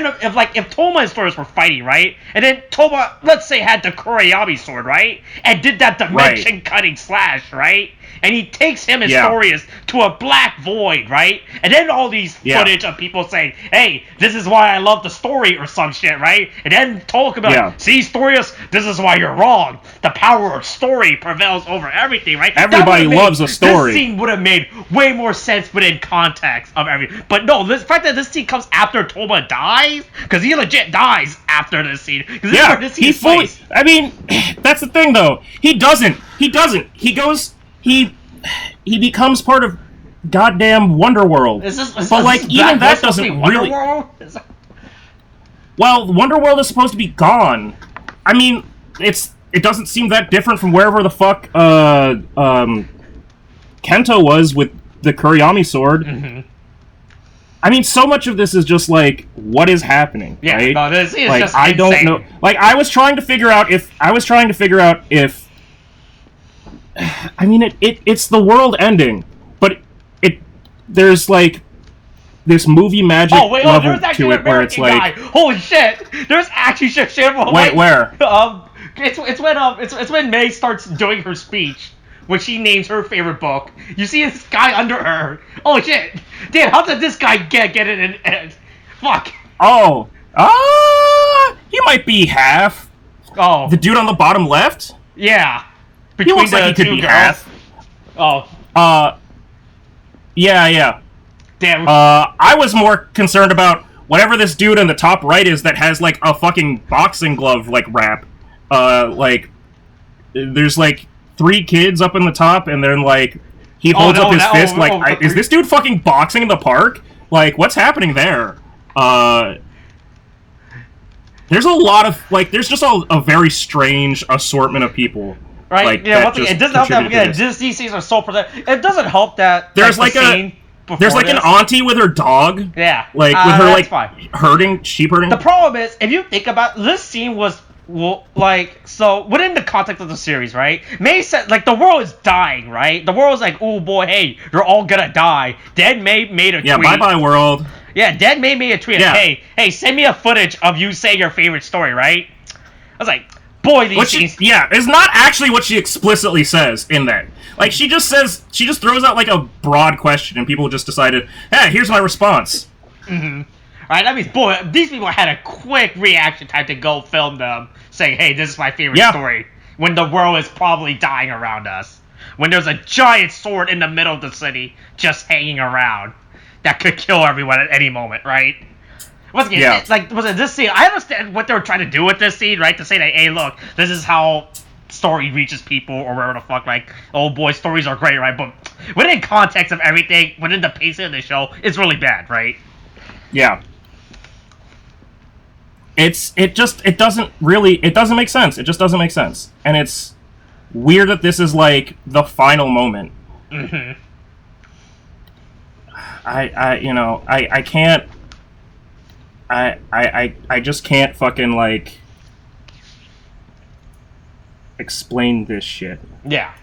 if Toma and Stories were fighting, right? And then Toma, let's say, had the Kurayami sword, right? And did that dimension cutting slash, right? And he takes him and Storius to a black void, right? And then all these footage of people saying, "Hey, this is why I love the story," or some shit, right? And then talk about, "See, Storius, this is why you're wrong. The power of story prevails over everything," right? Everybody loves a story. This scene would have made way more sense within context of everything. But no, the fact that this scene comes after Toma dies, because he legit dies after this scene. Yeah, he fully. I mean, that's the thing, though. He doesn't. He goes. He becomes part of goddamn Wonderworld. But like, even that doesn't really. Well, Wonderworld is supposed to be gone. I mean, it doesn't seem that different from wherever the fuck Kento was with the Kurayami sword. Mm-hmm. I mean, so much of this is just like, what is happening? Yeah, right? No, this is like, just I insane. don't know. Like, I was trying to figure out if. I mean, it's the world ending, but there's like this movie magic level to it where it's like, holy shit, there's actually shit. Wait, where? It's when May starts doing her speech when she names her favorite book. You see this guy under her. Oh shit, damn! How did this guy get it in? Fuck. Oh, he might be half. Oh, the dude on the bottom left. Yeah. He looks like he could be half. Oh. Yeah. Damn. I was more concerned about whatever this dude in the top right is that has, like, a fucking boxing glove, like, wrap. Like, there's, like, 3 kids up in the top, and then, like, he holds up his fist, like, is this dude fucking boxing in the park? Like, what's happening there? There's a lot of, like, there's just a very strange assortment of people. Right, like, yeah. One thing, it doesn't help that these scenes are so protected. It doesn't help that there's like an auntie with her dog. Yeah, like with her like sheep herding. The problem is, if you think about this scene was like, so within the context of the series, right? May said like the world is dying, right? The world is like, oh boy, hey, you're all gonna die. Then May made a tweet. Yeah, bye world. Yeah, then May made a tweet. Yeah. Hey, send me a footage of you saying your favorite story, right? I was like, boy, these scenes. It's not actually what she explicitly says in that. Like, she just throws out, like, a broad question, and people just decided, hey, here's my response. Mm-hmm. Alright, that means, boy, these people had a quick reaction time to go film them, saying, hey, this is my favorite story, when the world is probably dying around us. When there's a giant sword in the middle of the city, just hanging around, that could kill everyone at any moment, right? Was it this scene? I understand what they were trying to do with this scene, right? To say that, hey, look, this is how story reaches people, or whatever the fuck. Like, oh boy, stories are great, right? But within context of everything, within the pacing of the show, it's really bad, right? Yeah. It doesn't make sense. It just doesn't make sense, and it's weird that this is like the final moment. Mm-hmm. I can't. I just can't fucking, like, explain this shit. Yeah.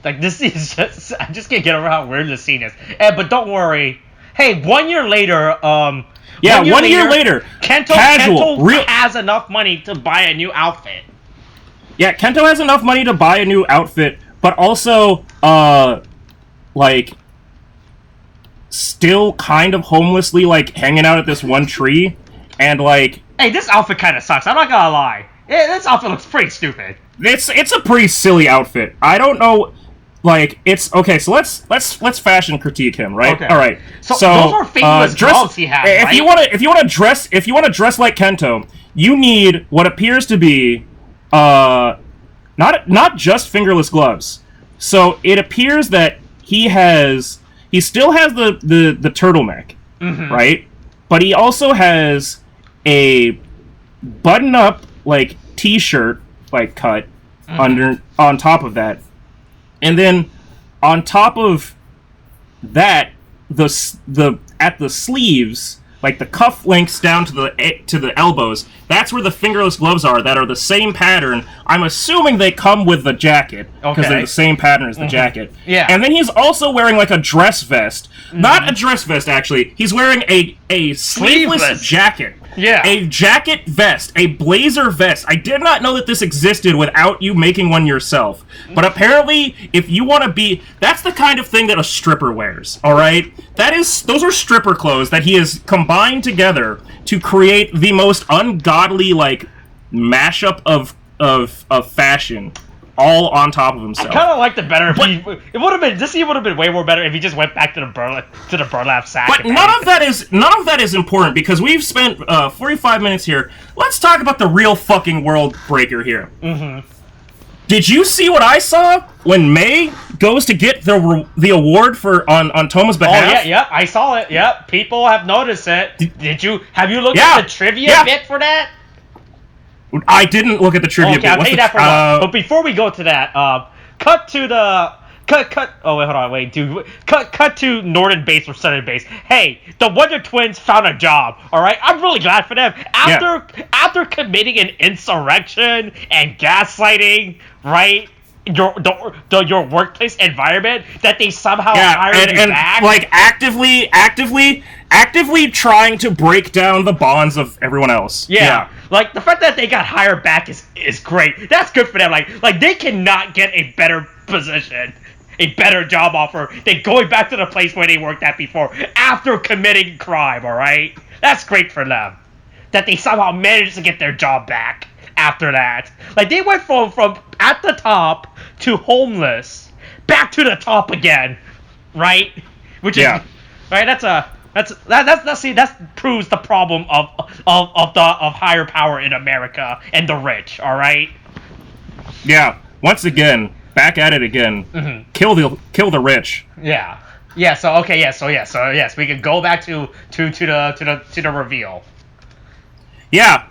Like, this is just... I just can't get over how weird this scene is. But don't worry. Hey, 1 year later, one year later, Kento has enough money to buy a new outfit. Yeah, Kento has enough money to buy a new outfit, but also, like... still kind of homelessly, like, hanging out at this one tree, and, like... Hey, this outfit kind of sucks, I'm not gonna lie. Yeah, this outfit looks pretty stupid. It's a pretty silly outfit. I don't know, like, it's... Okay, so let's fashion critique him, right? Okay. Alright, so those are famous gloves he has, if right? if you wanna dress like Kento, you need what appears to be, not just fingerless gloves, So it appears that he still has the turtleneck, right? But he also has a button-up like t-shirt like cut on top of that, and then on top of that, the at the sleeves, like the cuff links down to the elbows, that's where the fingerless gloves are, that are the same pattern. I'm assuming they come with the jacket, because they're the same pattern as the jacket. Yeah. And then he's also wearing like a dress vest. Not a dress vest, actually. He's wearing a sleeveless jacket. Yeah. A jacket vest, a blazer vest. I did not know that this existed without you making one yourself. But apparently, if you want to be... That's the kind of thing that a stripper wears, alright? Those are stripper clothes that he has combined together to create the most ungodly, like, mashup of fashion. All on top of himself. I kind of liked it better if it would have been. This scene would have been way more better if he just went back to the burlap sack. But none of that is important because we've spent 45 minutes here. Let's talk about the real fucking world breaker here. Did you see what I saw when May goes to get the award for on Toma's behalf? Oh yeah, I saw it. Yeah, people have noticed it. Have you looked at the trivia bit for that? I didn't look at the trivia. Okay, I'll tell you that for now. But before we go to that, cut to the cut. Oh wait, hold on, wait, dude. Cut to Northern Base or Southern Base. Hey, the Wonder Twins found a job. All right, I'm really glad for them. After committing an insurrection and gaslighting, right? Your workplace environment, that they somehow hired you back, like actively trying to break down the bonds of everyone else. Yeah. Like the fact that they got hired back is great. That's good for them. Like they cannot get a better position, a better job offer than going back to the place where they worked at before after committing crime. All right, that's great for them. That they somehow managed to get their job back after that. Like they went from at the top to homeless, back to the top again, right? Which is right. That proves the problem of higher power in America and the rich. All right. Yeah. Once again, back at it again. Kill the rich. Yeah. Yeah. So okay. Yeah. So yes, we can go back to the reveal. Yeah.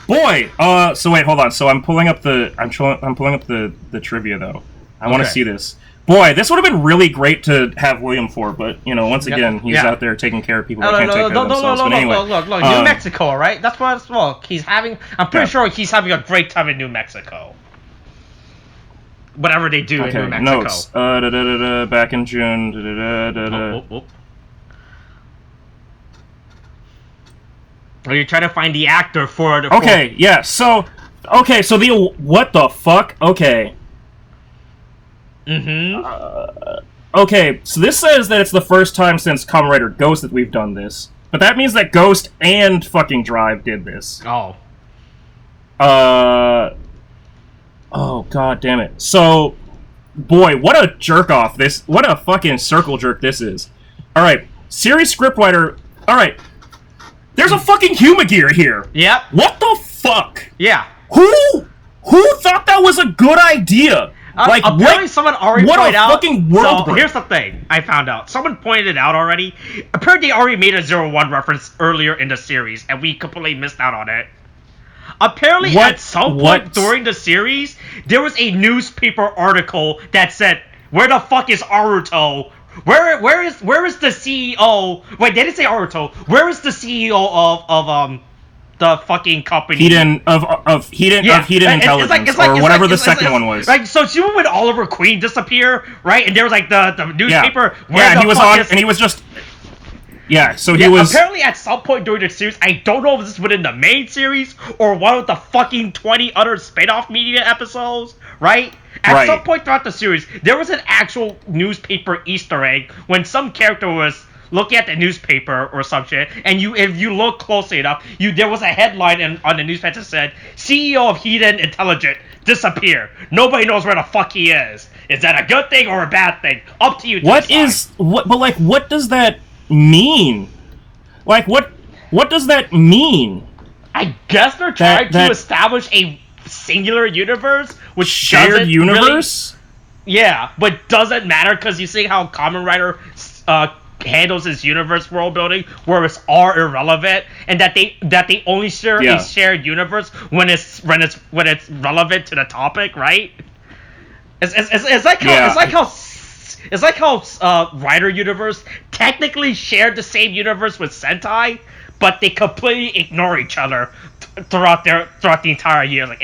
Boy. So wait, hold on. So I'm pulling up the trivia though. I want to see this. Boy, this would have been really great to have William for, but once again, he's out there taking care of people that can't take care of themselves. But anyway, look, New Mexico, right? That's what he's having. I'm pretty sure he's having a great time in New Mexico. Whatever they do in New Mexico. Notes. Back in June. Are you trying to find the actor for the? Okay, yeah. So the what the fuck? Okay. Okay, so this says that it's the first time since Kamen Rider Ghost that we've done this, but that means that Ghost and fucking Drive did this. Oh. Oh god damn it. So, boy, what a jerk off this. What a fucking circle jerk this is. All right, series scriptwriter. All right. There's a fucking Humagear here. Yep. What the fuck? Yeah. Who thought that was a good idea? Like, apparently someone already pointed out. What a fucking world break. Here's the thing I found out. Someone pointed it out already. Apparently they already made a 01 reference earlier in the series, and we completely missed out on it. Apparently at some point during the series, there was a newspaper article that said, "Where the fuck is Aruto? Where is the CEO?" Wait, they didn't say Aruto. Where is the CEO of the fucking company? Hiden Intelligence, or whatever the second one was. Right, so she when Oliver Queen disappear, right? And there was like the newspaper. Yeah, and he was on, and he was just. Yeah, so he was... Apparently at some point during the series, I don't know if this was within the main series or one of the fucking 20 other spin-off media episodes, right? At some point throughout the series, there was an actual newspaper Easter egg when some character was looking at the newspaper or some shit, and if you look closely enough, there was a headline on the newspaper that said, "CEO of Hiden Intelligence disappear. Nobody knows where the fuck he is." Is that a good thing or a bad thing? Up to you to decide. What does that mean? Like, what does that mean? I guess they're trying to establish a singular universe, which shared universe. Yeah, but doesn't matter because you see how Kamen Rider handles his universe world building, where it's all irrelevant, and that they only share a shared universe when it's relevant to the topic, right? It's like how Rider Universe technically shared the same universe with Sentai, but they completely ignore each other throughout the entire year. Like,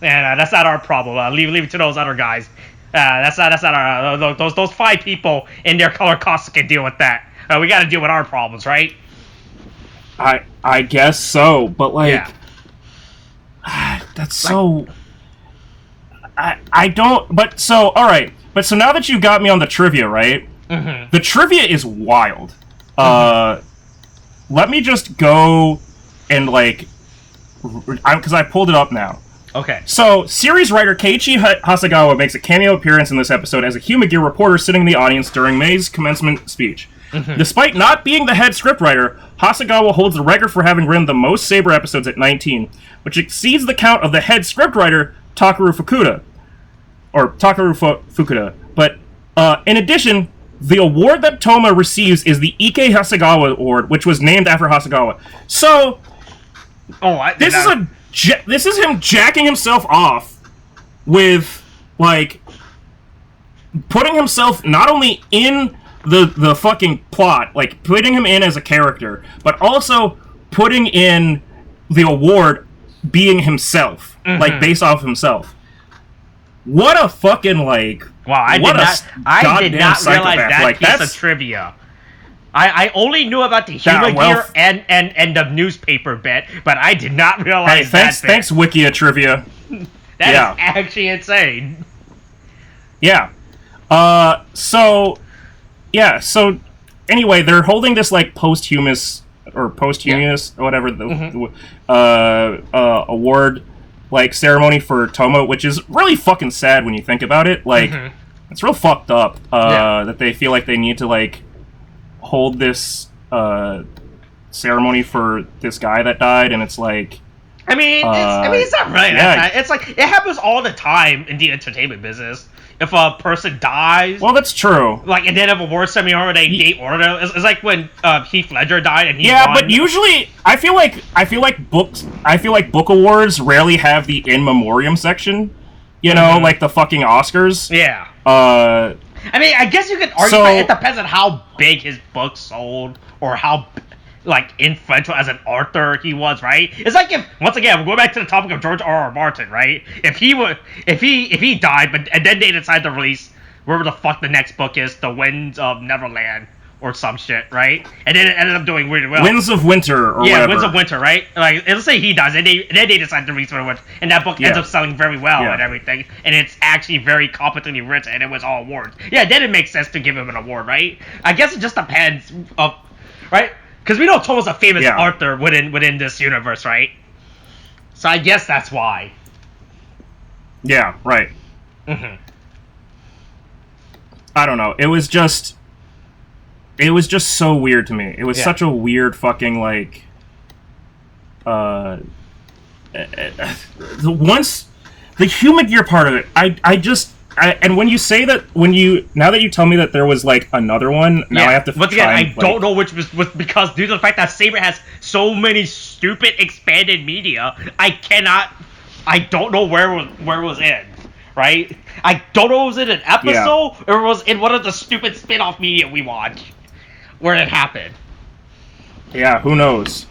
that's not our problem. Leave it to those other guys. That's not our those 5 people in their color costume can deal with that. We got to deal with our problems, right? I guess so, but like, that's so. I don't. But so all right. But so now that you got me on the trivia, right? Mm-hmm. The trivia is wild. Let me just go and like, because I pulled it up now. Okay. So, series writer Keiichi Hasegawa makes a cameo appearance in this episode as a Humagear reporter sitting in the audience during May's commencement speech. Mm-hmm. Despite not being the head scriptwriter, Hasegawa holds the record for having written the most Saber episodes at 19, which exceeds the count of the head scriptwriter Takeru Fukuda. But, in addition, the award that Toma receives is the Ike Hasegawa Award, which was named after Hasegawa. So, this is him jacking himself off with, like, putting himself not only in the fucking plot, like, putting him in as a character, but also putting in the award being himself, like, based off himself. What a fucking, like... Wow, I did not realize that like, piece of trivia. I only knew about the Humagear and the newspaper bit, but I did not realize that bit. Thanks, Wikia Trivia. That is actually insane. Yeah. So anyway, they're holding this, like, posthumous, or whatever, award, like, ceremony for Tomo, which is really fucking sad when you think about it. Like, it's real fucked up, that they feel like they need to, like, hold this ceremony for this guy that died, and it's like, it's not really that time. It's like it happens all the time in the entertainment business. If a person dies, well, that's true. Like, and then if a award ceremony they order, it's like when Heath Ledger died and he won. But usually I feel like book awards rarely have the in memoriam section. You know, like the fucking Oscars. Yeah. I guess you could argue that it depends on how big his book sold, or how, like, influential as an author he was, right? It's like if, once again, we're going back to the topic of George R.R. Martin, right? If he died, and then they decide to release whatever the fuck the next book is, The Winds of Neverland, or some shit, right? And then it ended up doing really well. Winds of Winter, or whatever. Winds of Winter, right? Like, let's say he dies, and then they decide to release it, and that book ends up selling very well and everything, and it's actually very competently written, and it was all awards. Yeah, then it makes sense to give him an award, right? I guess it just depends right? Because we know Tomo's a famous author within this universe, right? So I guess that's why. Yeah, right. I don't know. It was just so weird to me. It was such a weird fucking, like, once the Humagear part of it, and when you say that, now that you tell me that there was, like, another one, now I have to once again, I don't know which was because due to the fact that Saber has so many stupid expanded media, I don't know where it was in, right? I don't know if it was in an episode or it was in one of the stupid spin-off media we watch where it happened. Yeah, who knows?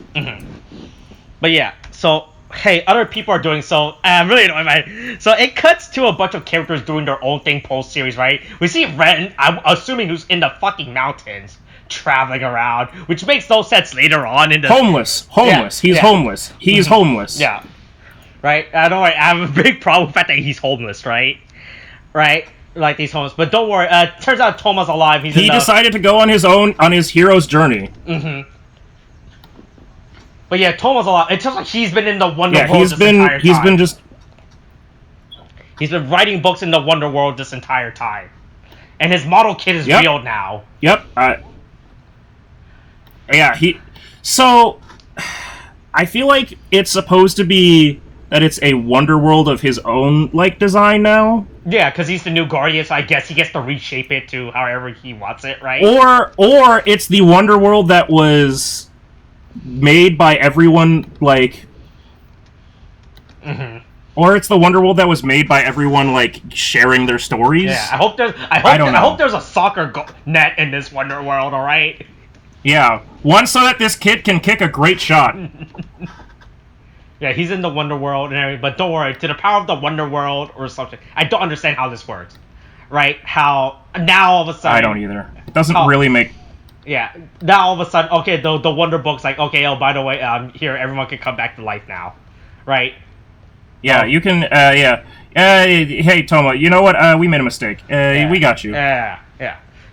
But yeah, so hey, other people are doing so. I'm really annoyed by it. So it cuts to a bunch of characters doing their own thing post-series, right? We see Rent, I'm assuming who's in the fucking mountains, traveling around, which makes no sense later on in the... Homeless. He's homeless. He's homeless. Yeah. Right? I don't worry, I have a big problem with the fact that he's homeless, right? Right? Like, he's homeless. But don't worry, turns out Toma's alive. He decided to go on his hero's journey. But yeah, Toma's alive. It turns out he's been in the Wonder World this entire time. He's been writing books in the Wonder World this entire time. And his model kit is real now. Yep. So, I feel like it's supposed to be that it's a Wonder World of his own, like, design now. Yeah, because he's the new Guardian, so I guess he gets to reshape it to however he wants it, right? Or it's the Wonderworld that was made by everyone, like... Mm-hmm. Or it's the Wonderworld that was made by everyone, like, sharing their stories. Yeah, I hope there's a soccer net in this Wonderworld, alright? Yeah, one so that this kid can kick a great shot. Yeah, he's in the Wonderworld and everything, but don't worry, to the power of the Wonderworld or something. I don't understand how this works. Right? How now all of a sudden... I don't either. It doesn't really make... Yeah, now all of a sudden, okay, the Wonder Book's like, okay, oh, by the way, here, everyone can come back to life now. Right? Yeah, you can, yeah. Hey, Toma, you know what? We made a mistake. We got you. Yeah.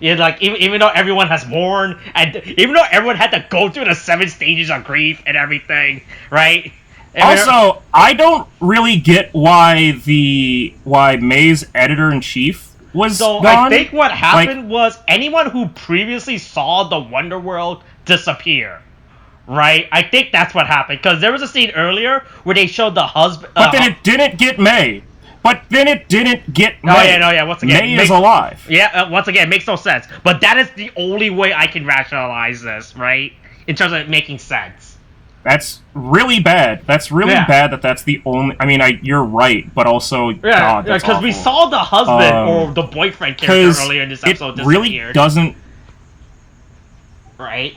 Yeah, like, even though everyone has mourned, and even though everyone had to go through the 7 stages of grief and everything, right? Also, I don't really get why May's editor-in-chief was gone. I think what happened was anyone who previously saw the Wonderworld disappear. Right? I think that's what happened. Because there was a scene earlier where they showed the husband... But then it didn't get May. May. Once again, May is alive. Yeah, once again, it makes no sense. But that is the only way I can rationalize this, right? In terms of it making sense. That's really bad. That's really bad that's the only... I mean, you're right, but also, God, that's because we saw the husband or the boyfriend character earlier in this episode disappeared. It really doesn't... Right?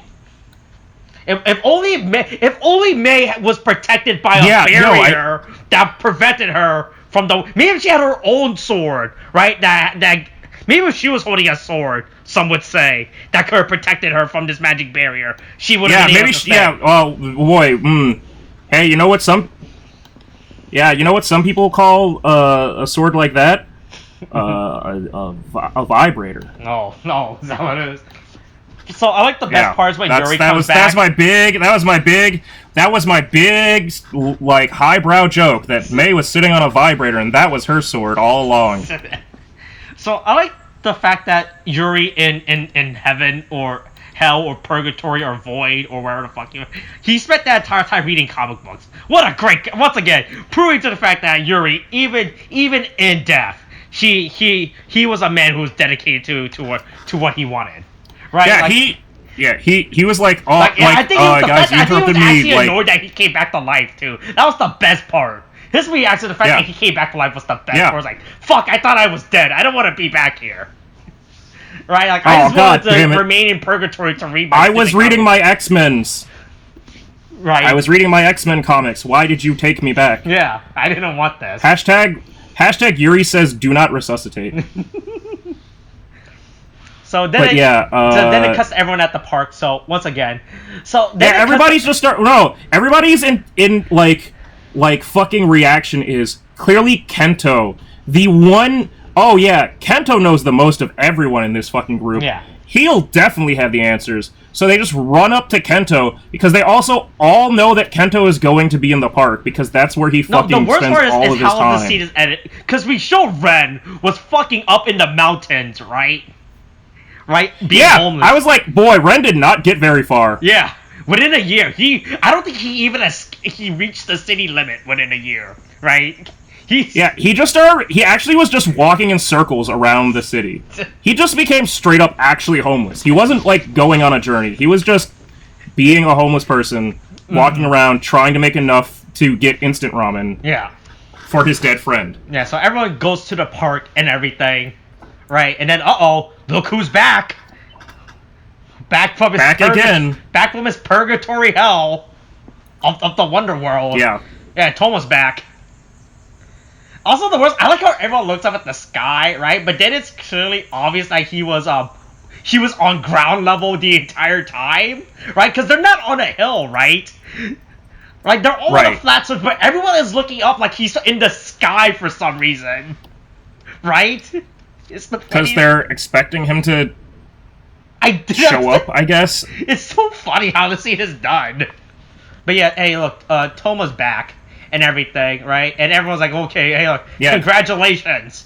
If only May was protected by a barrier that prevented her from the... Maybe if she had her own sword, right? That maybe if she was holding a sword, some would say, that could have protected her from this magic barrier, she would have been able to stay. Yeah, oh, boy, Hey, you know what some people call a sword like that? A vibrator. No, is that what it is? So I like the best parts when Yuri comes back. That was my big, like, highbrow joke that May was sitting on a vibrator and that was her sword all along. So I like the fact that Yuri in heaven or hell or purgatory or void or wherever the fuck he spent that entire time reading comic books. What a great, once again, proving to the fact that Yuri, even in death, he was a man who was dedicated to what he wanted. Right? Yeah, he was like, oh, guys, you interrupted me. I think he was actually like, annoyed that he came back to life too. That was the best part. His reaction to the fact that he came back to life was the best. Yeah. Where it was like, fuck, I thought I was dead. I don't want to be back here. Right? Like, I just wanted to remain in purgatory to read my... I was reading my X-Men's. Right. I was reading my X-Men comics. Why did you take me back? Yeah, I didn't want this. Hashtag Yuri says do not resuscitate. So then it cuts everyone at the park. So once again, everybody's everybody's in like fucking reaction is clearly Kento, the one. Oh yeah, Kento knows the most of everyone in this fucking group. Yeah, he'll definitely have the answers. So they just run up to Kento because they also all know that Kento is going to be in the park because that's where he fucking spends all of his time. The worst part is how the scene is edited because we show Ren was fucking up in the mountains, right? Right? Being homeless. I was like, boy, Ren did not get very far. Yeah. Within a year. I don't think he even he reached the city limit within a year. Right? He actually was just walking in circles around the city. He just became straight up actually homeless. He wasn't, like, going on a journey. He was just being a homeless person, walking around, trying to make enough to get instant ramen. Yeah. For his dead friend. Yeah, so everyone goes to the park and everything. Right, and then look who's back! Back from his purgatory hell of the Wonderworld. Yeah. Yeah, Tomo's back. Also, the worst, I like how everyone looks up at the sky, right? But then it's clearly obvious that he was on ground level the entire time, right? Because they're not on a hill, right? Right, they're all on a flat surface, but everyone is looking up like he's in the sky for some reason, right? Because they're expecting him to show up, I guess. It's so funny how the scene is done. But yeah, hey, look, Toma's back and everything, right? And everyone's like, okay, hey, look, congratulations.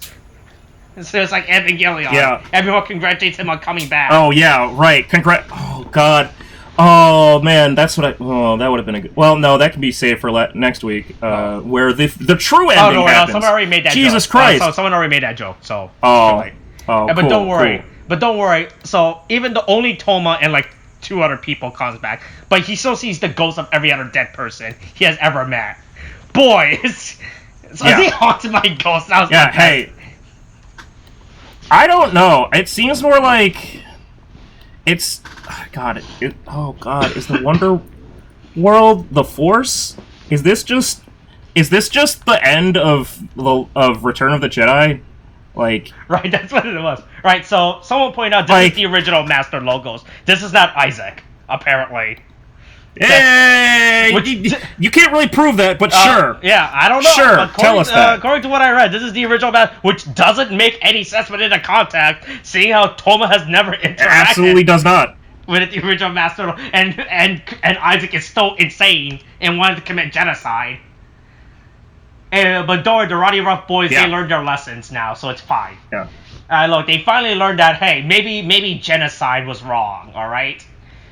So it's like Evangelion. Yeah. Everyone congratulates him on coming back. Oh, yeah, right. Oh, God. Oh man, that's what I. Oh, that would have been a good. Well, no, that can be saved for next week, where the true ending happens. Someone already made that joke. Jesus Christ! So someone already made that joke. So. Oh. But Cool, don't worry. cool. But don't worry. So even the only Toma and like 2 other people comes back, but he still sees the ghost of every other dead person he has ever met. Boy, they haunted my ghost. That was Yeah. Hey. I don't know. It seems more like it's. God. Oh God. Is the Wonder World the Force? Is this just the end of Return of the Jedi? Like, right, that's what it was. Right, so someone pointed out this is the original Master logos. This is not Isaac, apparently. Hey, you can't really prove that, but sure. Yeah, I don't know. Sure, tell us that. According to what I read, this is the original Master, which doesn't make any sense within the context, seeing how Toma has never interacted. Absolutely does not. With the original Master, and Isaac is so insane and wanted to commit genocide. But don't worry, the Roddy Rough boys, they learned their lessons now, so it's fine. Yeah. Look, they finally learned that, hey, maybe genocide was wrong, alright?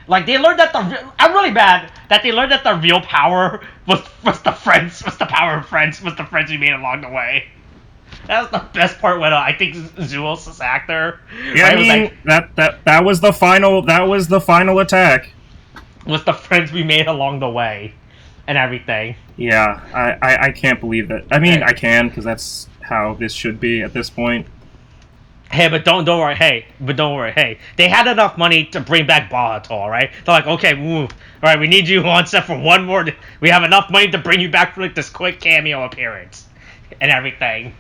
Like, they learned that I'm really mad that they learned that the real power was the power of friends, was the friends we made along the way. That was the best part when, I think Zuos' actor... Yeah, right, I mean, like, that was the final attack. Was the friends we made along the way. And everything. Yeah, I can't believe that. I mean, I can, because that's how this should be at this point. Hey, but don't worry. Hey, they had enough money to bring back Bahato, all right? They're like, okay, all right, we need you on set for one more. We have enough money to bring you back for like this quick cameo appearance and everything.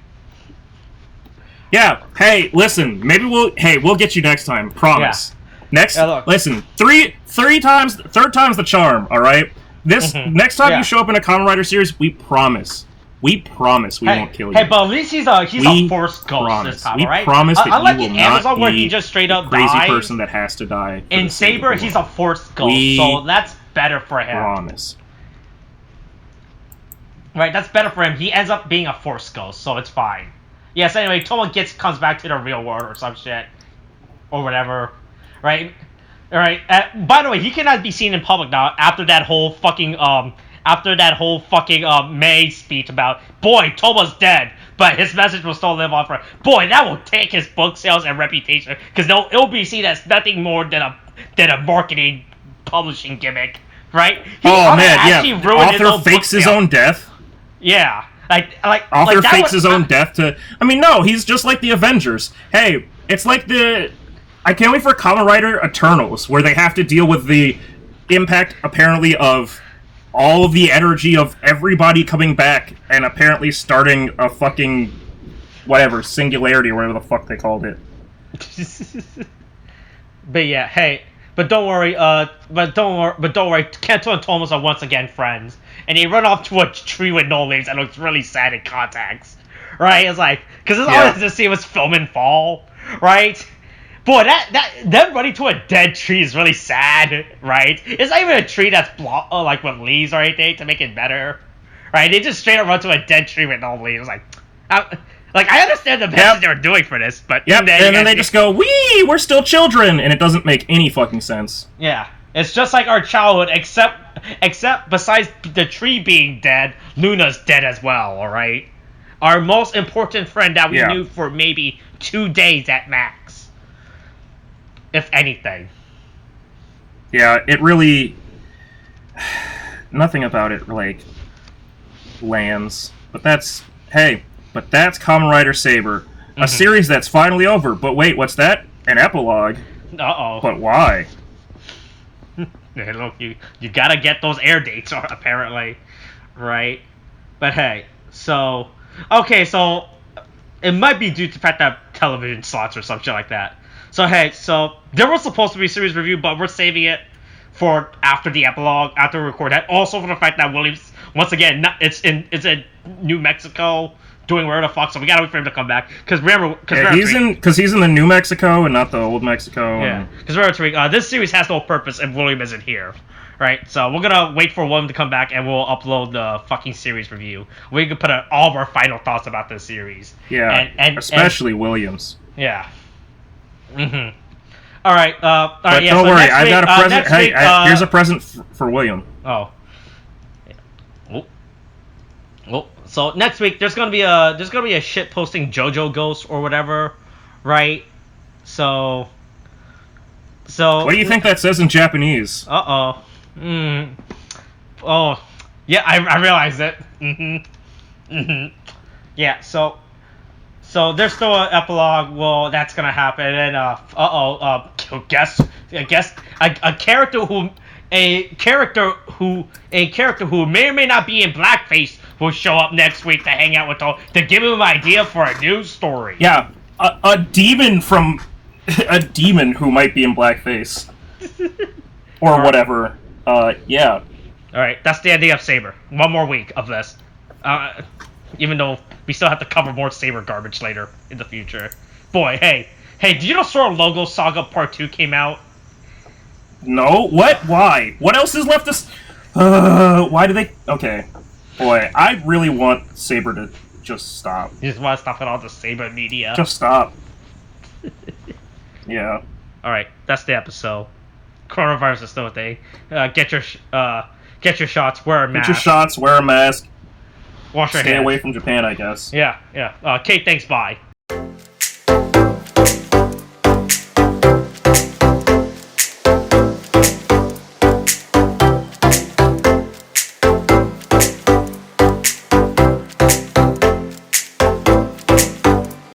Yeah. Hey, listen. Maybe we'll get you next time. Promise. Yeah. Listen. Third time's the charm. All right. Next time you show up in a Kamen Rider series, we promise we won't kill you. Hey, but at least he's a forced ghost this time, right? We promise that unlike you will in Amazon, not where be he just straight up a crazy dies, person that has to die. In Saber, he's a forced ghost, so that's better for him. Promise. Right, that's better for him. He ends up being a forced ghost, so it's fine. Yes, anyway, Toma comes back to the real world or some shit. Or whatever. Right? Alright, by the way, he cannot be seen in public now after that whole fucking, May speech about, boy, Toma's dead, but his message will still live on forever. Boy, that will take his book sales and reputation, because it'll be seen as nothing more than a marketing publishing gimmick, right? Author fakes his own death? Yeah. Author fakes his own death to... I mean, no, he's just like the Avengers. Hey, it's like the... I can't wait for Kamen Rider Eternals, where they have to deal with the impact, apparently, of all of the energy of everybody coming back and apparently starting a fucking... whatever, singularity, or whatever the fuck they called it. But yeah, hey... But don't worry, Kento and Thomas are once again friends. And they run off to a tree with no leaves and looks really sad in context. Right? It's like, because it's always to see what's film and fall. Right? Boy, them running to a dead tree is really sad, right? It's not even a tree that's like with leaves or anything to make it better. Right? They just straight up run to a dead tree with no leaves. Like I understand the message they were doing for this, but... and then they just go, wee, we're still children! And it doesn't make any fucking sense. Yeah. It's just like our childhood, except besides the tree being dead, Luna's dead as well, alright? Our most important friend that we knew for maybe 2 days at max. If anything. Yeah, it really... Nothing about it, like, lands. But that's... Hey... But that's Kamen Rider Saber, a series that's finally over. But wait, what's that? An epilogue? Uh-oh. But why? Hey, look, you gotta get those air dates, apparently. Right? But hey, so... Okay, so... It might be due to the fact that television slots or some shit like that. So hey, so... There was supposed to be a series review, but we're saving it for after the epilogue, after we record that. Also for the fact that Williams, once again, it's in New Mexico... doing whatever the fuck, so we gotta wait for him to come back. Because remember, he's in the New Mexico and not the old Mexico. Yeah, because remember, Tariq, this series has no purpose if William isn't here, right? So we're gonna wait for William to come back, and we'll upload the fucking series review. We can put all of our final thoughts about this series. Yeah, and especially Williams. Yeah. All All right. All But right. Yeah. don't so worry, next I've week, got a present. next Hey, week, here's a present for William. Oh. Oh. So next week there's gonna be a shit posting JoJo Ghost or whatever, right? So. What do you think that says in Japanese? Oh. Oh. Yeah, I realize it. Yeah. So there's still an epilogue. Well, that's gonna happen, and guess a character who may or may not be in blackface will show up next week to hang out with to give him an idea for a news story. Yeah, a demon from a demon who might be in blackface or whatever. Yeah. All right, that's the idea of Saber. One more week of this. Even though we still have to cover more Saber garbage later in the future. Boy, hey, did you know Sora Logo Saga Part 2 came out? No? What? Why? What else is left to... why do they... Okay. Boy, I really want Saber to just stop. You just want to stop with all the Saber media. Just stop. Yeah. Alright, that's the episode. Coronavirus is still a thing. Get your shots, wear a mask. Get your shots, wear a mask. Wash your Stay hands. away from Japan, I guess. Yeah. Kate, thanks, bye.